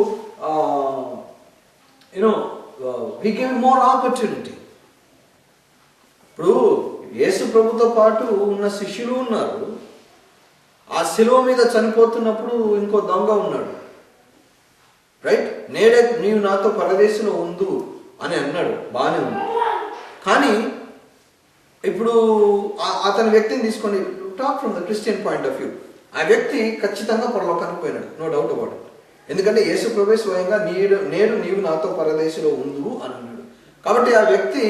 he gave more opportunity. ఇప్పుడు యేసు ప్రభుతో పాటు ఉన్న శిష్యులు ఉన్నారు. ఆ శిలువ మీద చనిపోతున్నప్పుడు ఇంకో దొంగ ఉన్నాడు, రైట్? నేడే నీవు నాతో పరదేశంలో ఉండు అని అన్నాడు, బాగానే ఉంది. కానీ ఇప్పుడు అతని వ్యక్తిని తీసుకొని talk from the Christian point of view, ఆ వ్యక్తి ఖచ్చితంగా పరలోకానికి పోయినాడు, నో డౌట్ అబౌట్ ఇట్. ఎందుకంటే యేసు ప్రభువే స్వయంగా నేడు నీవు నాతో పరదేశంలో ఉండు అని అన్నాడు. కాబట్టి ఆ వ్యక్తి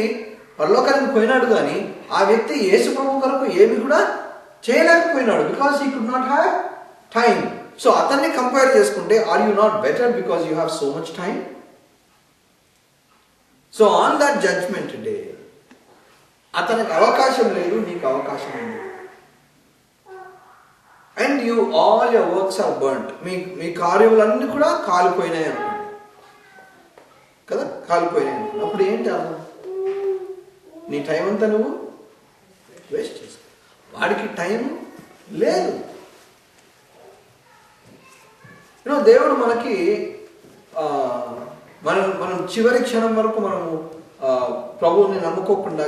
పరలోకానికి పోయినాడు, కానీ ఆ వ్యక్తి యేసు ప్రభు కొరకు ఏమి కూడా చేయలేకపోయినాడు, because he could not have time. So అతన్ని కంపేర్ చేసుకుంటే are you not better because you have so much time? So on that judgment day అతనికి అవకాశం లేదు, నీకు అవకాశం ఉంది. And you all your works are burned. మీ కార్యములన్నీ కూడా కాలిపోయినాయి అనుకోండి కదా, కాలిపోయినాయి అనుకోండి. అప్పుడు ఏంటి అర్థం? నీ టైం అంతా నువ్వు వేస్ట్ చేస్తావు. వాడికి టైం లేదు. దేవుడు మనకి మనం చివరి క్షణం వరకు మనము ప్రభువుని నమ్ముకోకుండా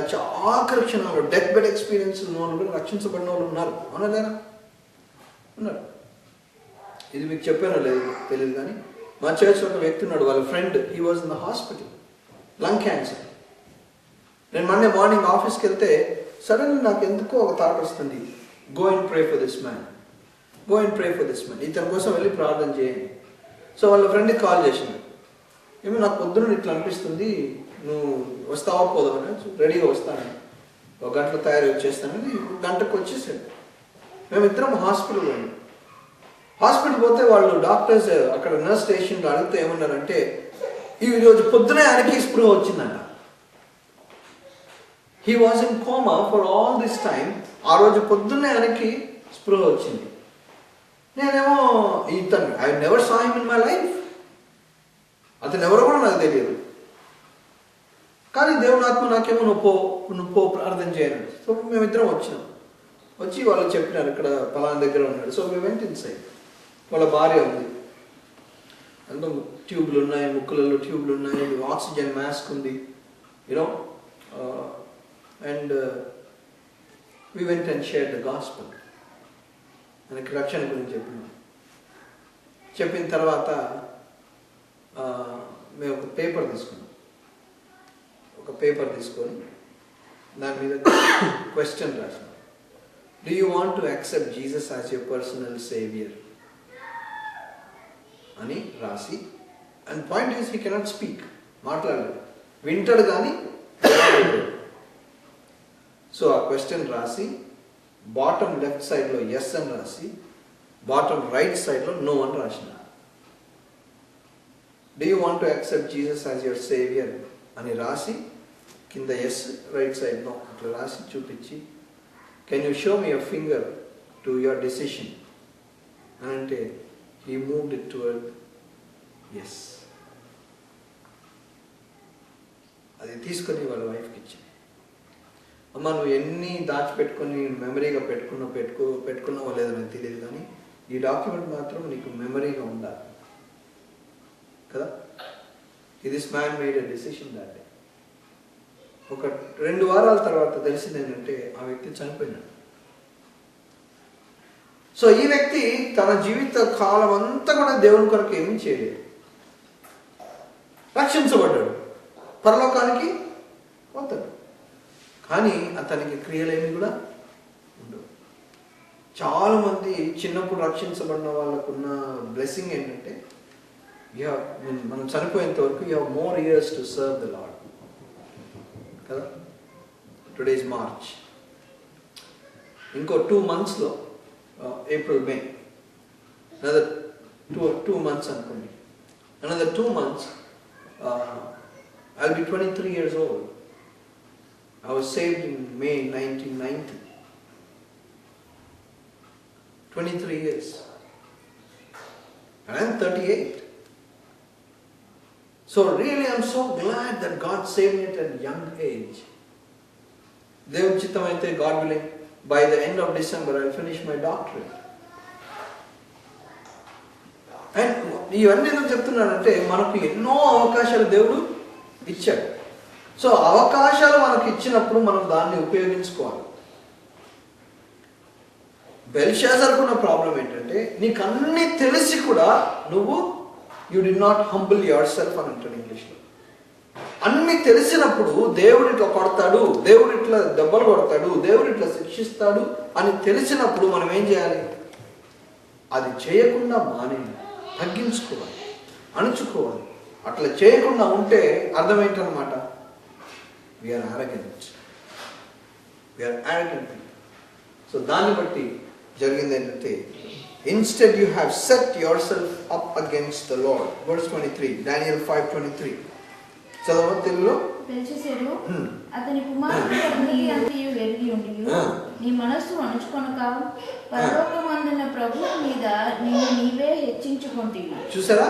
ఆఖరి క్షణంలో డెత్ బెడ్ ఎక్స్పీరియన్స్ ఉన్న వాళ్ళు కూడా రక్షించబడిన వాళ్ళు ఉన్నారు, అవునా లేదా? ఉన్నారు. ఇది మీకు చెప్పానో లేదు తెలియదు, కానీ మా చర్చ్ ఒక వ్యక్తి ఉన్నాడు, వాళ్ళ friend, he was in the hospital, lung cancer. నేను మండే మార్నింగ్ ఆఫీస్కి వెళ్తే సడన్లీ నాకు ఎందుకో ఒక థాట్ వస్తుంది, go and pray for this man, go and pray for this man, ఇతని కోసం వెళ్ళి ప్రార్థన చేయండి. సో వాళ్ళ ఫ్రెండ్కి కాల్ చేసింది, ఏమో నాకు పొద్దున్న ఇట్లా అనిపిస్తుంది, నువ్వు వస్తావా పోదామని. రెడీగా వస్తాను, ఒక గంటలో తయారీ వచ్చేస్తానని. గంటకు వచ్చేసాడు. మేమిద్దరం హాస్పిటల్ పోయాం. హాస్పిటల్ పోతే వాళ్ళు డాక్టర్స్ అక్కడ నర్స్ స్టేషన్లో అడిగితే ఏమన్నారంటే, ఈరోజు పొద్దునే ఆయనకి స్పృహ వచ్చిందంట. He was in coma for all this time. ఆ రోజు పొద్దున్నే ఆయనకి స్పృహ వచ్చింది. నేనేమో ఇతను I never saw him in my life, అతను ఎవరో కూడా నాకు తెలియదు. కానీ దేవుని ఆత్మ నాకేమో నువ్వు పో ప్రార్థన చేయను. సో మేమిద్దరం వచ్చినాం. వచ్చి వాళ్ళు చెప్పినారు ఇక్కడ పలానా దగ్గర ఉన్నాడు. సో మేము వెంట ఇన్సైడ్. వాళ్ళ భార్య ఉంది, అందులో ట్యూబ్లు ఉన్నాయి, ముక్కులలో ట్యూబ్లు ఉన్నాయి, ఆక్సిజన్ మాస్క్ ఉంది, you know. And we went and share the gospel. మనకి రక్షణ గురించి చెప్పిన తర్వాత మేము ఒక పేపర్ తీసుకున్నాం. ఒక పేపర్ తీసుకొని దాని మీద question రాసినాం. Do you want to accept Jesus as your personal savior? అని రాసి, and point is he cannot speak, మాట్లాడలేదు, వింటాడు కానీ. సో ఆ క్వశ్చన్ రాసి బాటమ్ లెఫ్ట్ సైడ్లో ఎస్ అని రాసి, బాటమ్ రైట్ సైడ్లో నో అని రాసిన. Do you want to accept Jesus as your savior అని రాసి, కింద ఎస్, రైట్ సైడ్ నో అట్లా రాసి చూపించి, can you show me a finger to your decision? And he moved it toward yes. అది తీసుకొని వాళ్ళ వైఫ్కి ఇచ్చి, అమ్మ నువ్వు ఎన్ని దాచిపెట్టుకొని మెమరీగా పెట్టుకున్నావో లేదో నాకు తెలియదు, కానీ ఈ డాక్యుమెంట్ మాత్రం నీకు మెమరీగా ఉండాలి కదా. This man made a decision that day. ఒక 2 వారాల తర్వాత తెలిసింది ఏంటంటే ఆ వ్యక్తి చనిపోయినాడు. సో ఈ వ్యక్తి తన జీవిత కాలం అంతా కూడా దేవుని కొరకు ఏమీ చేయలేదు. రక్షించబడ్డాడు, పరలోకానికి పోతాడు, కానీ అతనికి క్రియలేమి కూడా ఉండవు. చాలామంది చిన్నప్పుడు రక్షించబడిన వాళ్ళకున్న బ్లెస్సింగ్ ఏంటంటే, మనం చనిపోయేంత వరకు you have more years to serve the lord కదా. టుడే ఇస్ మార్చ్, ఇంకో 2 monthsలో ఏప్రిల్ మే, another 2 months అనుకోండి, another 2 months I'll be 23 years old. I was saved in May 1990. 23 years. And I'm 38. So really I'm so glad that God saved me at a young age. దేవుని చిత్తం అయితే, God willing, by the end of December I'll finish my doctorate. ఇవన్నీ ఎందుకు చెప్తున్నానంటే మనకు ఎన్నో అవకాశాలు దేవుడు ఇచ్చాడు. సో అవకాశాలు మనకు ఇచ్చినప్పుడు మనం దాన్ని ఉపయోగించుకోవాలి. బెల్షాజర్కున్న ప్రాబ్లం ఏంటంటే నీకు అన్నీ తెలిసి కూడా నువ్వు you did not humble your self అని అంటాడు ఇంగ్లీష్లో. అన్నీ తెలిసినప్పుడు దేవుడు ఇట్లా కొడతాడు, దేవుడు ఇట్లా దెబ్బలు కొడతాడు, దేవుడు ఇట్లా శిక్షిస్తాడు అని తెలిసినప్పుడు మనం ఏం చేయాలి? అది చేయకుండా మానేయాలి, తగ్గించుకోవాలి, అణుచుకోవాలి. అట్లా చేయకుండా ఉంటే అర్థమేంటనమాట? We are arrogant. సో దాన్ని బట్టి జరిగింది ఏంటంటే instead you have set yourself up against the Lord. Verse 23, Daniel 5:23. చదవ తెలుగులో. బెల్షస్సరు అతని కుమారుడు సంగతి అంతయు ఎరిగి ఉండి నీ మనస్సు అణుచుకొనక పరలోకమందున్న ప్రభువు మీద నిన్ను నీవే హెచ్చించుకొంటివి. చూసారా?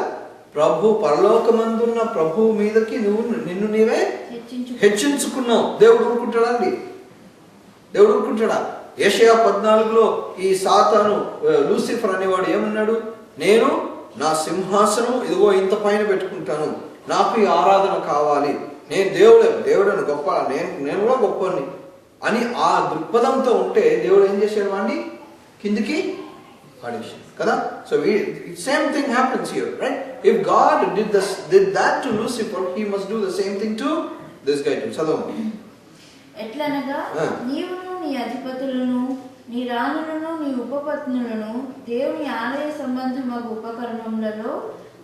ప్రభు పరలోకమందున్న ప్రభువు మీదకి నువ్వు నిన్ను నీవే హెచ్చించుకున్నావు. దేవుడు ఊరుకుంటాడా అండి? దేవుడు ఊరుకుంటాడా? యెషయా 14లో ఈ సాతాను లూసిఫర్ అనేవాడు ఏమన్నాడు? నేను నా సింహాసనం ఇదిగో ఇంత పైన పెట్టుకుంటాను, నాకు ఈ ఆరాధన కావాలి, నేను దేవుడని గొప్ప, నేను కూడా గొప్పని అని ఆ దృక్పథంతో ఉంటే దేవుడు ఏం చేశాడు? వాడిని కిందికి పడేసాడు కదా. So same thing happens here, right? If God did that to Lucifer, he must do the same thing to this guy too. చదవండి. ఎట్లనగా నీవును నీ అధిపతులను నీ రాణులను నీ ఉపపత్నులను దేవుని ఆలయ సంబంధమగు ఉపకరణములలో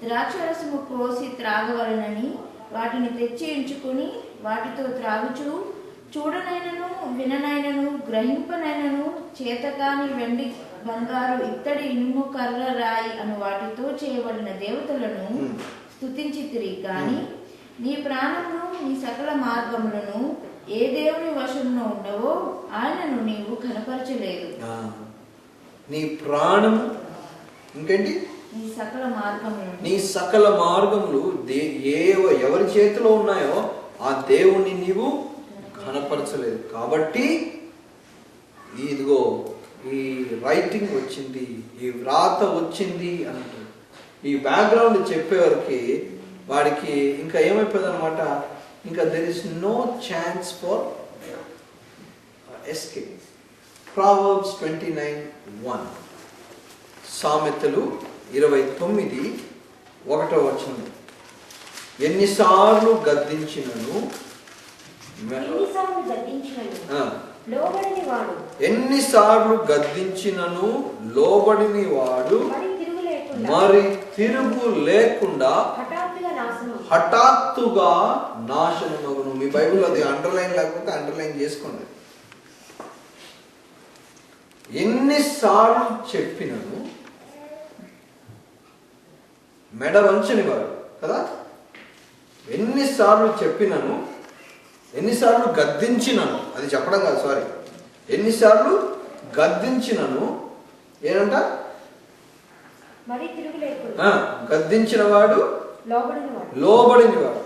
ద్రాక్షరసము పోసి త్రాగవలనని వాటిని తెచ్చి ఎంచుకుని వాటితో త్రాగుచు చూడనైనను విననైనను గ్రహింపనైనను చేతకాని వెండి బంగారు ఇత్తడి ఇనుము కర్ర రాయి అను వాటితో చేయబడిన దేవతలను స్తుతించితిరి కానీ నీ ప్రాణమును నీ సకల మార్గములను ఏ దేవుని వశంలో ఉండవో ఆయనను నీవు కనపరచలేదు. నీ ప్రాణము ఇంకేంటి? నీ సకల మార్గములు ఎవరి చేతిలో ఉన్నాయో ఆ దేవుణ్ణి నీవు కనపరచలేదు. కాబట్టి ఇదిగో ఈ రైటింగ్ వచ్చింది, ఈ వ్రాత వచ్చింది అంటారు. ఈ బ్యాక్గ్రౌండ్ చెప్పేవారికి వాడికి ఇంకా ఏమైపోయింది అనమాట? ఇంకా there is no chance for escape. Proverbs 29:1, సామెతలు 29:1. ఎన్నిసార్లు గద్దించినను ఎన్నిసార్లు గద్దించినను లోబడిని వాడు మరి తిరుగు లేకుండా హఠాత్తుగా నాశనమగును. మీ బైబిల్ అది అండర్లైన్ లేకపోతే అండర్లైన్ చేసుకోండి. ఎన్నిసార్లు చెప్పినను మెడ వంచని వాడు కదా. ఎన్నిసార్లు చెప్పినను, ఎన్నిసార్లు గద్దించినను, అది చెప్పడం కాదు, సారీ, ఎన్నిసార్లు గద్దించినను ఏనంట? గద్దించిన వాడు లోబడిన వాడు.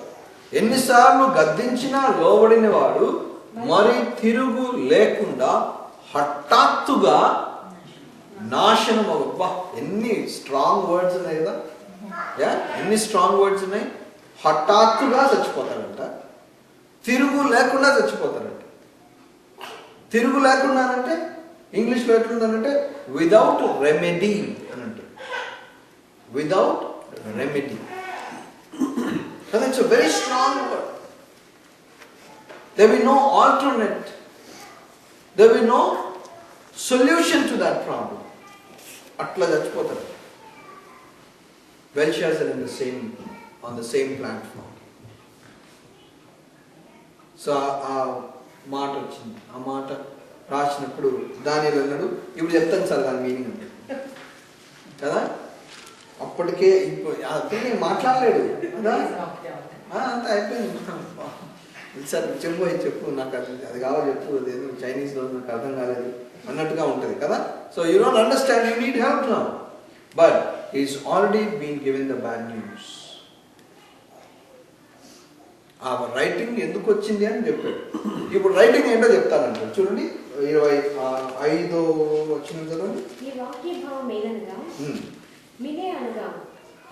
ఎన్నిసార్లు గద్దించినా లోబడిన వాడు మరి తిరుగు లేకుండా హఠాత్తుగా నాశనం అవ్వ. ఎన్ని స్ట్రాంగ్ వర్డ్స్ ఉన్నాయి కదా, ఎన్ని స్ట్రాంగ్ వర్డ్స్ ఉన్నాయి. హఠాత్తుగా చచ్చిపోతాడంట, తిరుగు లేకుండా చచ్చిపోతాడంట. తిరుగు లేకుండా అంటే ఇంగ్లీష్లో ఎట్లుందనంటే విదౌట్ రెమెడీ అని అంటారు. Without remedy. It's a very strong word. There will be no alternate. There will be no solution to that problem. Atla chachipotadu. Belshazzar on the same platform. So ఆ మాట వచ్చింది. ఆ మాట రాసినప్పుడు దానియేలు అన్నాడు, ఇప్పుడు చెప్తాను సార్ దాని మీనింగ్ అంటే కదా. అప్పటికే ఇప్పుడు మాట్లాడలేడు కదా, అంత అయిపోయింది. సార్ చెప్పు నాకు అది కావాలి, చెప్పు, అదేదో చైనీస్లో నాకు అర్థం కాలేదు అన్నట్టుగా ఉంటుంది కదా. So you don't understand, you need help now, but is already been given the bad news. ఆ రైటింగ్ ఎందుకు వచ్చింది అని చెప్పాడు. ఇప్పుడు రైటింగ్ ఏంటో చెప్తానంటాడు. చూడండి 25వ వచనం చదవండి. ఈ వాక్య భావం ఏదనగా వినే అనగా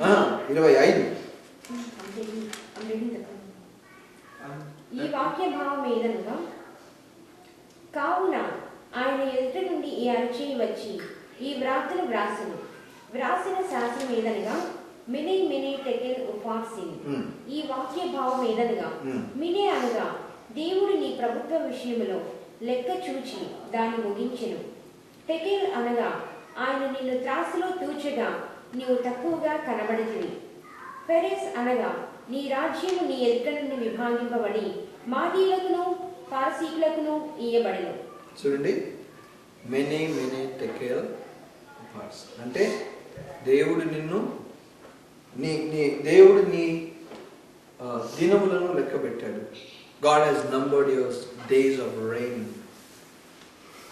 25. ఈ వాక్య భావం ఏదనగా, కావున ఆయన ఎదుట నుండి ఈ అరచేయి వచ్చి ఈ వ్రాతను వ్రాసిన శాసనం ఏదనగా, మినే మినే టెకెల్ ఉపాసిన్. ఈ వాక్య భావం ఏదనగా, మినే అనగా దేవుడు నీ ప్రభుత్వ విషయంలో లెక్క చూచి దాన్ని ముగించెను. టెకెల్ అనగా ఆయన నిన్ను త్రాసులో తూచగా నీవు తక్కువగా కనబడితివి. పెరెస్ అనగా నీ రాజ్యము నీ ఎదుట నుండి విభాగింపబడి మాదీలకును పారసీకులకును ఇయ్యబడెను. చూడండి, మెనే మెనే టెకెల్ అంటే దేవుడు నిన్ను దేవుడు నీ దినములను లెక్క పెట్టాడు. God has numbered your days of reign.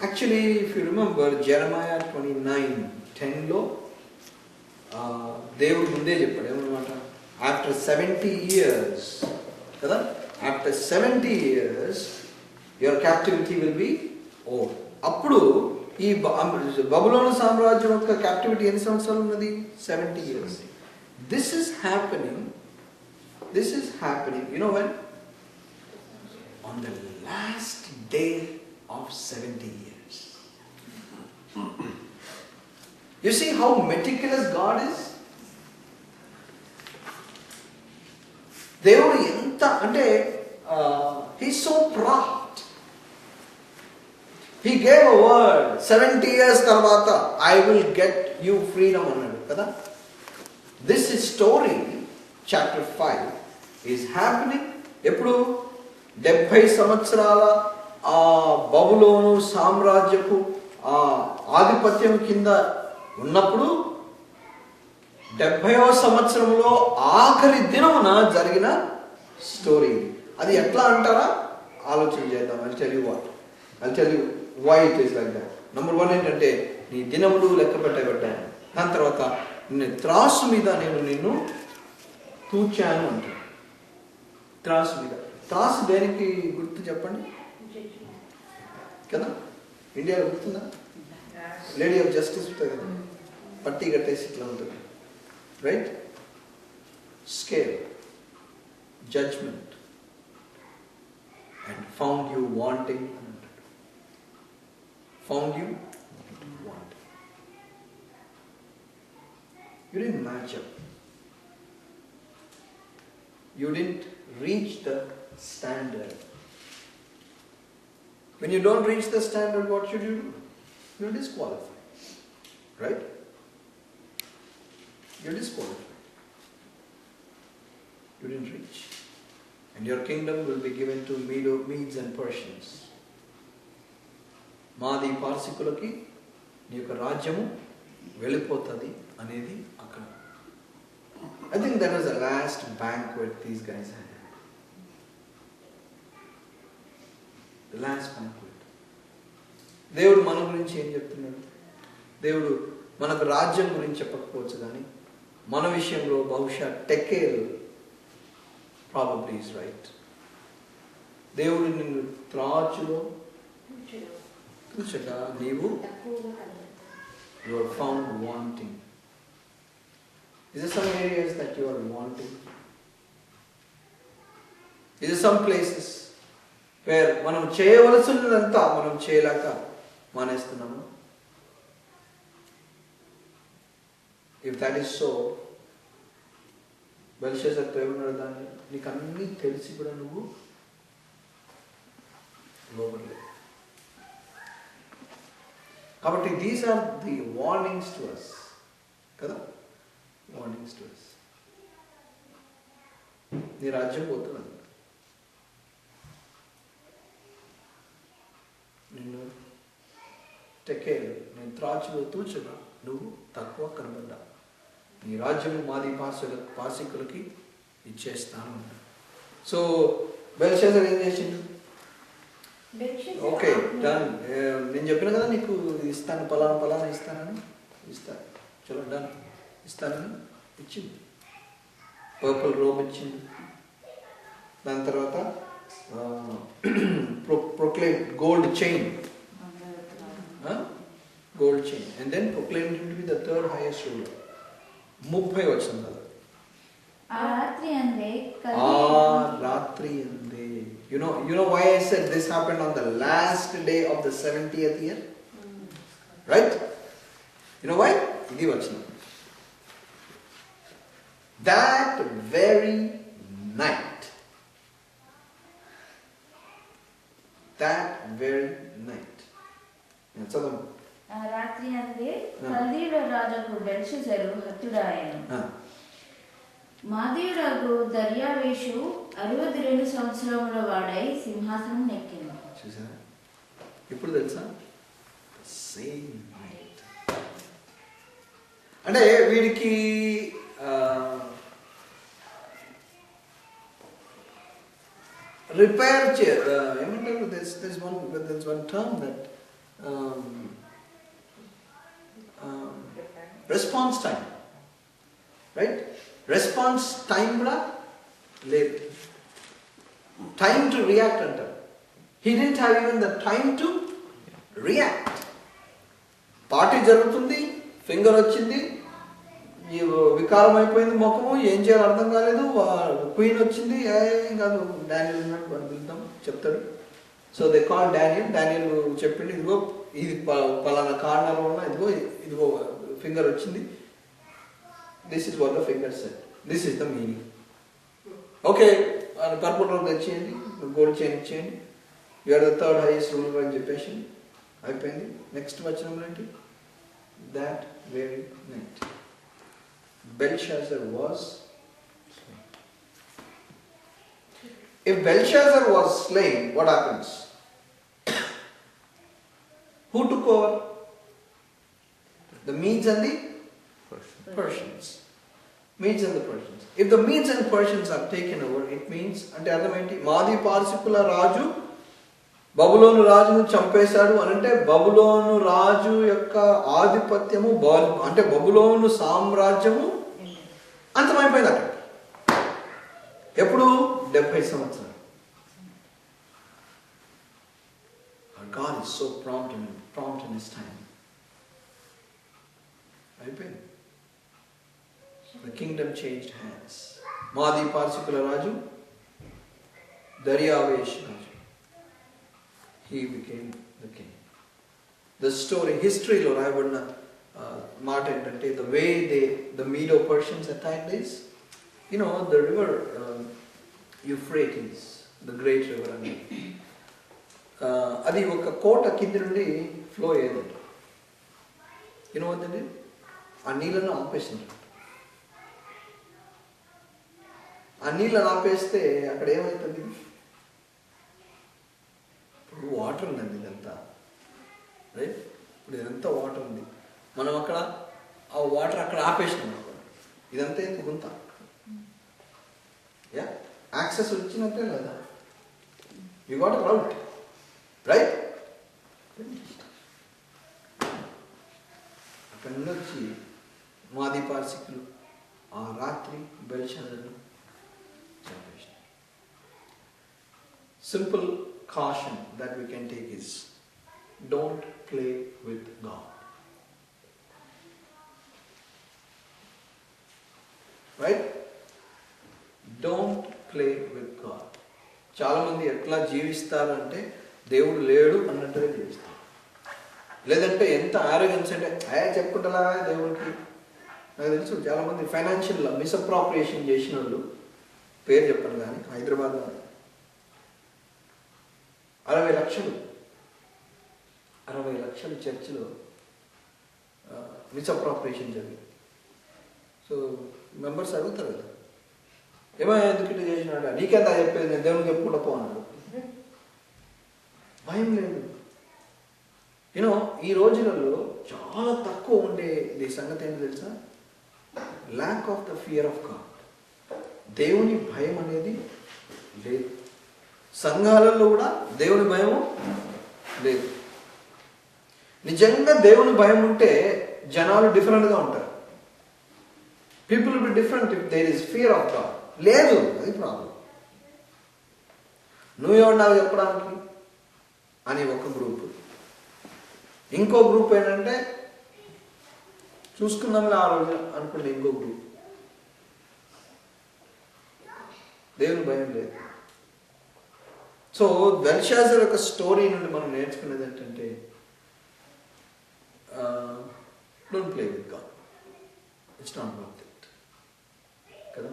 Actually, if you remember Jeremiah 29:10 లో దేవుడు ముందే చెప్పాడు ఏమన్నమాట, ఆఫ్టర్ 70 years కదా, after 70 years your captivity will be over. అప్పుడు ఈ బబులోను సామ్రాజ్యం యొక్క క్యాప్టివిటీ ఎన్ని సంవత్సరాలు ఉన్నది? 70 years. This is happening, you know when? On the last day of 70 years. You see how meticulous God is? దేవుడు ఎంత అంటే he's so proud. He gave a word, 70 years తర్వాత I will get you freedom అన్నాడు కదా. This story, chapter 5, is happening ఎప్పుడు? 70 సంవత్సరాల ఆ బబులోను సామ్రాజ్యపు ఆ ఆధిపత్యం కింద ఉన్నప్పుడు 70వ సంవత్సరంలో ఆఖరి దినమున జరిగిన స్టోరీ. అది ఎట్లా అంటారా? ఆలోచన చేద్దాం. I'll tell you why it is like that. Number 1 ఏంటంటే, నీ దినములు లెక్క పెట్టబడ్డాయి. దాని తర్వాత నేను త్రాసు మీద నేను నిన్ను తూచాను అంటాను. త్రాసు మీద. త్రాసు దేనికి గుర్తు చెప్పండి కదా? ఇండియాలో గుర్తుందా? లేడీ ఆఫ్ జస్టిస్ ఉంటుంది కదా, పట్టి కట్టేసి ఇట్లా ఉంటుంది, right? Scale, judgement, and found you wanting అని అంటాడు. Found you wanting. You didn't match up. You didn't reach the standard. When you don't reach the standard, what should you do? You're disqualified. Right? You're disqualified. You didn't reach. And your kingdom will be given to Medes and Persians. మాది పార్సికులకి నీ యొక్క రాజ్యము వెళ్ళిపోతుంది అనేది అక్కడ. I think that was the last banquet these guys had. The last banquet. దేవుడు మన గురించి ఏం చెప్తున్నాడు? దేవుడు మనకు రాజ్యం గురించి చెప్పకపోవచ్చు కానీ మన విషయంలో బహుశా టెకేల్ ప్రాబబ్లీ ఈజ్ రైట్. దేవుడు నిన్ను త్రాచులో చూచక నీవు you are found wanting. Is there some areas that you are wanting? Is there some places where మనం చేయవలసినంతా మనం చేయలేక మానేస్తున్నాము? If that is so, బెల్షస్సర్తో ఏమన్నాడు? దాన్ని నీకు అన్నీ తెలిసి కూడా నువ్వు లోబడలేదు. కాబట్టి these are the warnings to us కదా, వార్నింగ్స్ టు అస్. నీ రాజ్యం పోతున్నది, నిన్ను టెకేల్, నేను త్రాచులో తూచగా నువ్వు తక్కువ కనబడ్డా, నీ రాజ్యము మాది పార్సికులకి ఇచ్చేస్తాను. సో బెల్షస్సర్ ఏం చేసిండు? Okay, done. నేను చెప్పిన కదా నీకు ఇస్తాను, పలానా ఇస్తానని. ఇస్తాను, చలో డన్, ఇస్తానని ఇచ్చింది. పర్పుల్ రోబ్ ఇచ్చింది. దాని తర్వాత proclaimed gold chain, and then proclaimed him to be the third highest ruler. 30 వచనం చదవండి. ఆ రాత్రి అందే రాత్రి అందే. You know why I said this happened on the last day of the 70th year? Right? You know why? ఇది వచనం. That very night. That very night. నేను చదవండి. ఆ రాత్రి అందే కల్దీయుల రాజుకు బెల్షస్సరు హతుడాయెను. మాదీయుడగు దర్యావేషు 62 సంవత్సరముల వాడై సింహాసనం నెక్కెను. చూసారా? ఇప్పుడు తెలుసా? Same night. అంటే వీడికి రిపేర్ ఏమంటారు, there's one term that response time, right? Response time కూడా లేదు. Time to react అంటారు. He didn't have even the time to react. Party జరుగుతుంది, ఫింగర్ వచ్చింది, వికారం అయిపోయింది ముఖము, ఏం చేయాలో అర్థం కాలేదు. క్వీన్ వచ్చింది, ఏం కాదు డానియల్ ఉన్నట్టు పిలుద్దాం చెప్తాడు. సో దే కాల్ డానియల్ చెప్పిండు, ఇదిగో ఇది పలానా కారణాల వల్ల ఇదిగో ఫింగర్ వచ్చింది. This is what the finger set, this is the meaning. Okay, purple road తెచ్చేయండి, గోల్డ్ చైన్ ఇచ్చేయండి, you're the third highest ruler అని చెప్పేసి అయిపోయింది. నెక్స్ట్ వచనం ఏంటి? That very night Belshazzar was slain. If Belshazzar was slain, what happens? Who took over? The Medes and the Persians. Medes and the Persians. If the Medes and Persians are taken over, it means, అంటే అర్థం ఏంటి? మాది పార్సికుల రాజు బబులోను రాజును చంపేశాడు అని అంటే బబులోను రాజు యొక్క ఆధిపత్యము అంటే బబులోను సామ్రాజ్యము అంతమైపోయింది అక్కడ. ఎప్పుడు? 70 సంవత్సరాలు. God is so prompt in his time. అయిపోయింది. The kingdom changed hands. మాది పార్సికుల రాజు దర్యావేష్ రాజు, he became the king. The story, historyలో రాయబడిన మాట ఏంటంటే, the way the Medo-Persians attacked this, the river Euphrates, the great river అని, అది ఒక కోట కింద నుండి ఫ్లో అయ్యేది. ఏంటంటే ఆ నీళ్ళను ఆపేసింది. ఆ నీళ్ళను ఆపేస్తే అక్కడ ఏమవుతుంది? ఇప్పుడు వాటర్ ఉందండి, ఇదంతా రైట్. ఇప్పుడు ఇదంతా వాటర్ ఉంది, మనం అక్కడ ఆ వాటర్ అక్కడ ఆపేసినాం అనుకోండి, ఇదంతా ఏంటి? గుంత. యాక్సెస్ వచ్చినట్టే లేదా? You got a route, right? అక్కడ నుండి వచ్చి మాది పార్సికులు ఆ రాత్రి బెల్షాజర్ను చంపేసినారు. Simple caution that we can take is, don't play with God. Right? Don't play with God. చాలా మంది ఎట్లా జీవిస్తారంటే దేవుడు లేడు అన్నట్టుగా జీవిస్తారు. లేదంటే ఎంత ఆరోగెన్స్ అంటే చెప్పుకుంటా దేవుడికి. నాకు తెలుసు చాలా మంది ఫైనాన్షియల్ మిస్అప్రాప్రియేషన్ చేసిన వాళ్ళు, పేరు చెప్పను కానీ, హైదరాబాద్లో 60 లక్షలు చర్చిలో మిస్అప్రాప్రియేషన్ జరిగింది. సో మెంబర్స్ అడుగుతారు కదా, ఏమైనా ఎందుకు ఇట్లా చేసినాడు, నీకెంత చెప్పేది, నేను దేవునికి చెప్పుకుంటా పోన్నాడు. భయం లేదు. ఈ రోజులలో చాలా తక్కువ ఉండేది సంగతి ఏంటి తెలుసా? Lack of the fear of God. దేవుని భయం అనేది లేదు. సంఘాలలో కూడా దేవుని భయము లేదు. నిజంగా దేవుని భయం ఉంటే జనాలు డిఫరెంట్గా ఉంటారు. People will be different if there is fear of God. లేదు, అది ప్రాబ్లం. నువ్వెవరు నాకు చెప్పడానికి అని ఒక గ్రూప్. ఇంకో గ్రూప్ ఏంటంటే చూసుకున్నామని ఆ రోజు అనుకున్న ఇంకో గ్రూప్. దేవుని భయం లేదు. సో బెల్షాజర్ యొక్క స్టోరీ నుండి మనం నేర్చుకునేది ఏంటంటే, don't play with God, it's not worth it కదా,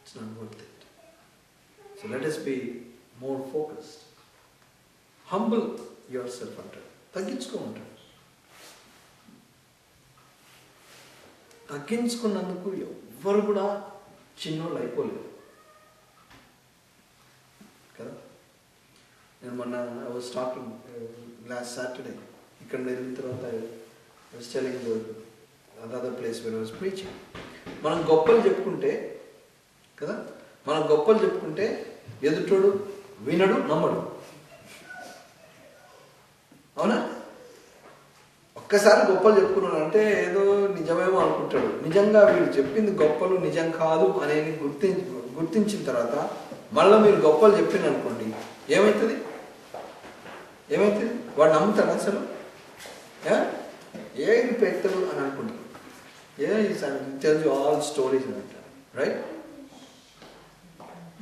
it's not worth it. So let us be more focused. Humble yourself అంటాడు, తగ్గించుకోమంటాడు. తగ్గించుకున్నందుకు ఎవ్వరు కూడా చిన్నోళ్ళు అయిపోలేదు కదా. నేను మొన్న I was talking last Saturday ఇక్కడ వెళ్ళిన తర్వాత I was telling other place where I was preaching. మనం గొప్పలు చెప్పుకుంటే కదా, మనం గొప్పలు చెప్పుకుంటే ఎదుటోడు వినడు, నమ్మడు. అవునా? ఒక్కసారి గొప్పలు చెప్పుకున్నాడు అంటే ఏదో నిజమేమో అనుకుంటాడు. నిజంగా వీడు చెప్పింది గొప్పలు నిజం కాదు అనేది గుర్తించిన తర్వాత మళ్ళీ మీరు గొప్పలు చెప్పింది అనుకోండి, ఏమవుతుంది? వాడు నమ్ముతాడు అసలు? ఏది పెడతాడు అని అనుకుంటాడు. tells you all stories in it, right?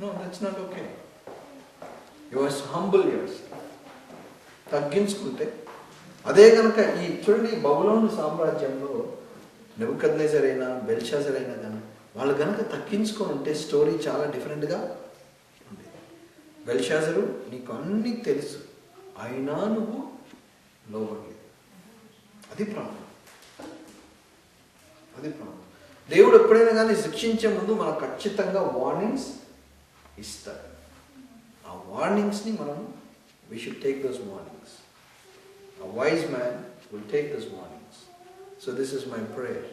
No, that's not okay. You must humble yourself. తగ్గించుకుంటే అదే కనుక ఈ చూడండి, ఈ బబులోను సామ్రాజ్యంలో నెబుకద్నెజర్ అయినా బెల్షాజర్ అయినా కానీ వాళ్ళు కనుక తగ్గించుకొని ఉంటే స్టోరీ చాలా డిఫరెంట్గా ఉండేది. బెల్షాజరు నీకు అన్నీ తెలుసు, అయినా నువ్వు లోబడలేదు. అది ప్రాబ్లం. దేవుడు ఎప్పుడైనా కానీ శిక్షించే ముందు మనకు ఖచ్చితంగా వార్నింగ్స్ ఇస్తాడు. ఆ వార్నింగ్స్ని మనం we should take those warnings. A wise man will take those warnings. So this is my prayer,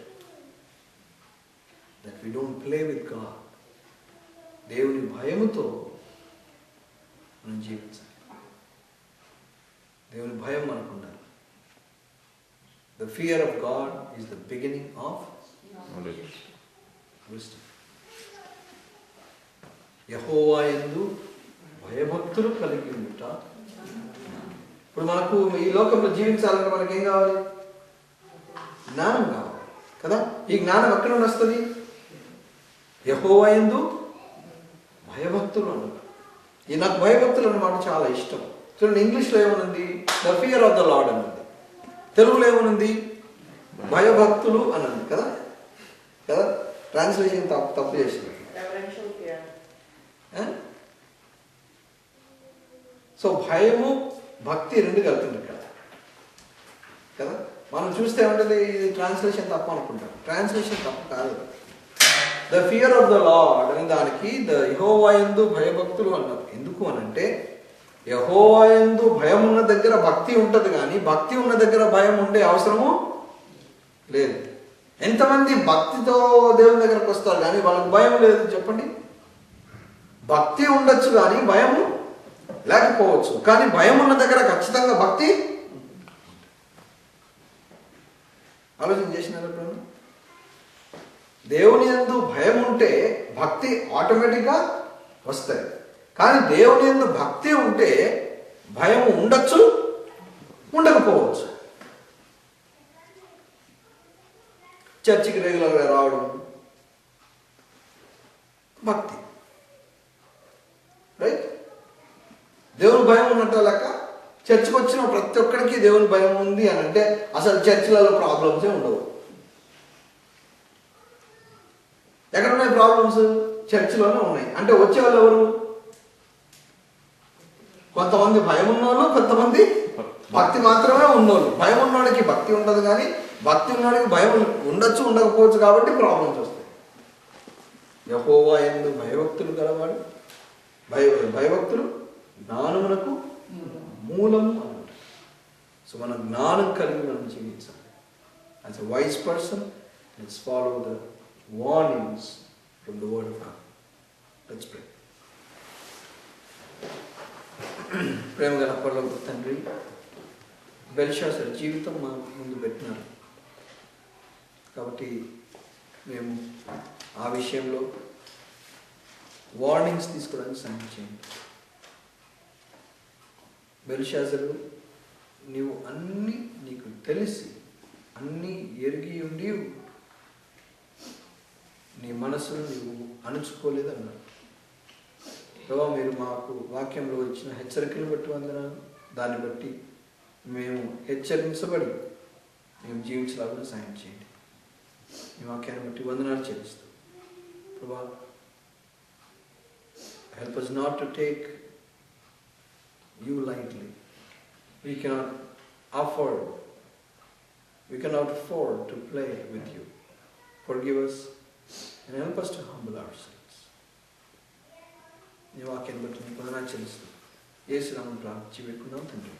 that we don't play with God. దేవుని భయముతో మనం జీవించాలి. దేవుని భయం మనకు ఉండాలి. The fear of God is the beginning of wisdom. యెహోవా యందు భయభక్తులు కలిగి ఉండుట. ఇప్పుడు మనకు ఈ లోకంలో జీవించాలంటే మనకి ఏం కావాలి? జ్ఞానం కావాలి కదా. ఈ జ్ఞానం ఎక్కడ నుండి వస్తుంది? యెహోవా యందు భయభక్తులు అన్నారు. ఈ నాకు భయభక్తులు అన్నమాట చాలా ఇష్టం. చూడండి, ఇంగ్లీష్లో ఏమనుంది? The fear of the Lord అన్నది. తెలుగులో ఏమనుంది? భయభక్తులు అన్నది కదా. కదా, ట్రాన్స్లేషన్ తప్పు చేసింది. సో భయము భక్తి రెండు కలుగుతుంది ఇక్కడ కదా. మనం చూస్తే ఏమంటుంది? ఇది ట్రాన్స్లేషన్ తప్పు అనుకుంటాం. ట్రాన్స్లేషన్ తప్పు కాదు. The fear of the lord అనే దానికి యెహోవా యందు భయభక్తులు అన్నారు. ఎందుకు అనంటే యెహోవా యందు భయం ఉన్న దగ్గర భక్తి ఉంటుంది, కానీ భక్తి ఉన్న దగ్గర భయం ఉండే అవసరము లేదు. ఎంతమంది భక్తితో దేవుని దగ్గరకు వస్తారు కానీ వాళ్ళకి భయం లేదు చెప్పండి? భక్తి ఉండొచ్చు కానీ భయము లేకపోవచ్చు, కానీ భయం ఉన్న దగ్గర ఖచ్చితంగా భక్తి. ఆలోచన చేసినారు ఎప్పుడన్నా? దేవుని యందు భయం ఉంటే భక్తి ఆటోమేటిక్గా వస్తాయి, కానీ దేవుని యందు భక్తి ఉంటే భయం ఉండొచ్చు, ఉండకపోవచ్చు. చర్చికి రెగ్యులర్గా రావడం భక్తి, రైట్? దేవుని భయం ఉన్నట్టు లెక్క. చర్చికి వచ్చిన ప్రతి ఒక్కరికి దేవుని భయం ఉంది అని అంటే అసలు చర్చిలలో ప్రాబ్లమ్సే ఉండవు. ఎక్కడ ఉన్నాయి ప్రాబ్లమ్స్? చర్చిలోనే ఉన్నాయి. అంటే వచ్చేవాళ్ళు ఎవరు? కొంతమంది భయం ఉన్నోళ్ళు, కొంతమంది భక్తి మాత్రమే ఉన్నోళ్ళు. భయం ఉన్నోడికి భక్తి ఉండదు, కానీ భక్తి ఉన్నోడికి భయం ఉండొచ్చు, ఉండకపోవచ్చు, కాబట్టి ప్రాబ్లమ్స్ వస్తాయి. యెహోవా యందు భయభక్తులు గలవాడు, భయభక్తులు జ్ఞానమునకు మూలము అన్నమాట. సో మన జ్ఞానం కలిగి మనం జీవించాలి. As a wise person, let's follow the warnings from the word of God. Let's pray. ప్రేమ గల పరలోక తండ్రి, బెల్షాజర్ జీవితం మా ముందు పెట్టినారు కాబట్టి మేము ఆ విషయంలో వార్నింగ్స్ తీసుకోవడానికి సహాయం చేయండి. బెల్షాజరు, నీవు అన్నీ నీకు తెలిసి అన్నీ ఎరిగి ఉండి నీ మనసును నువ్వు అణుచుకోలేదన్నాడు. ప్రభావ మీరు మాకు వాక్యంలో ఇచ్చిన హెచ్చరికలు బట్టి వందనాలు. దాన్ని బట్టి మేము హెచ్చరించబడి మేము జీవించలాగా సాయం చేయండి. ఈ వాక్యాన్ని బట్టి వందనాలు చెల్లిస్తాం ప్రభా. Help us not to take you lightly. We cannot afford to play with you. Forgive us and help us to humble ourselves. ఈ వాక్యాన్ని బట్టి వందనాలు చెల్లిస్తాం. యేసు నామమున ప్రార్థించి వేడుకుందాం తండ్రి.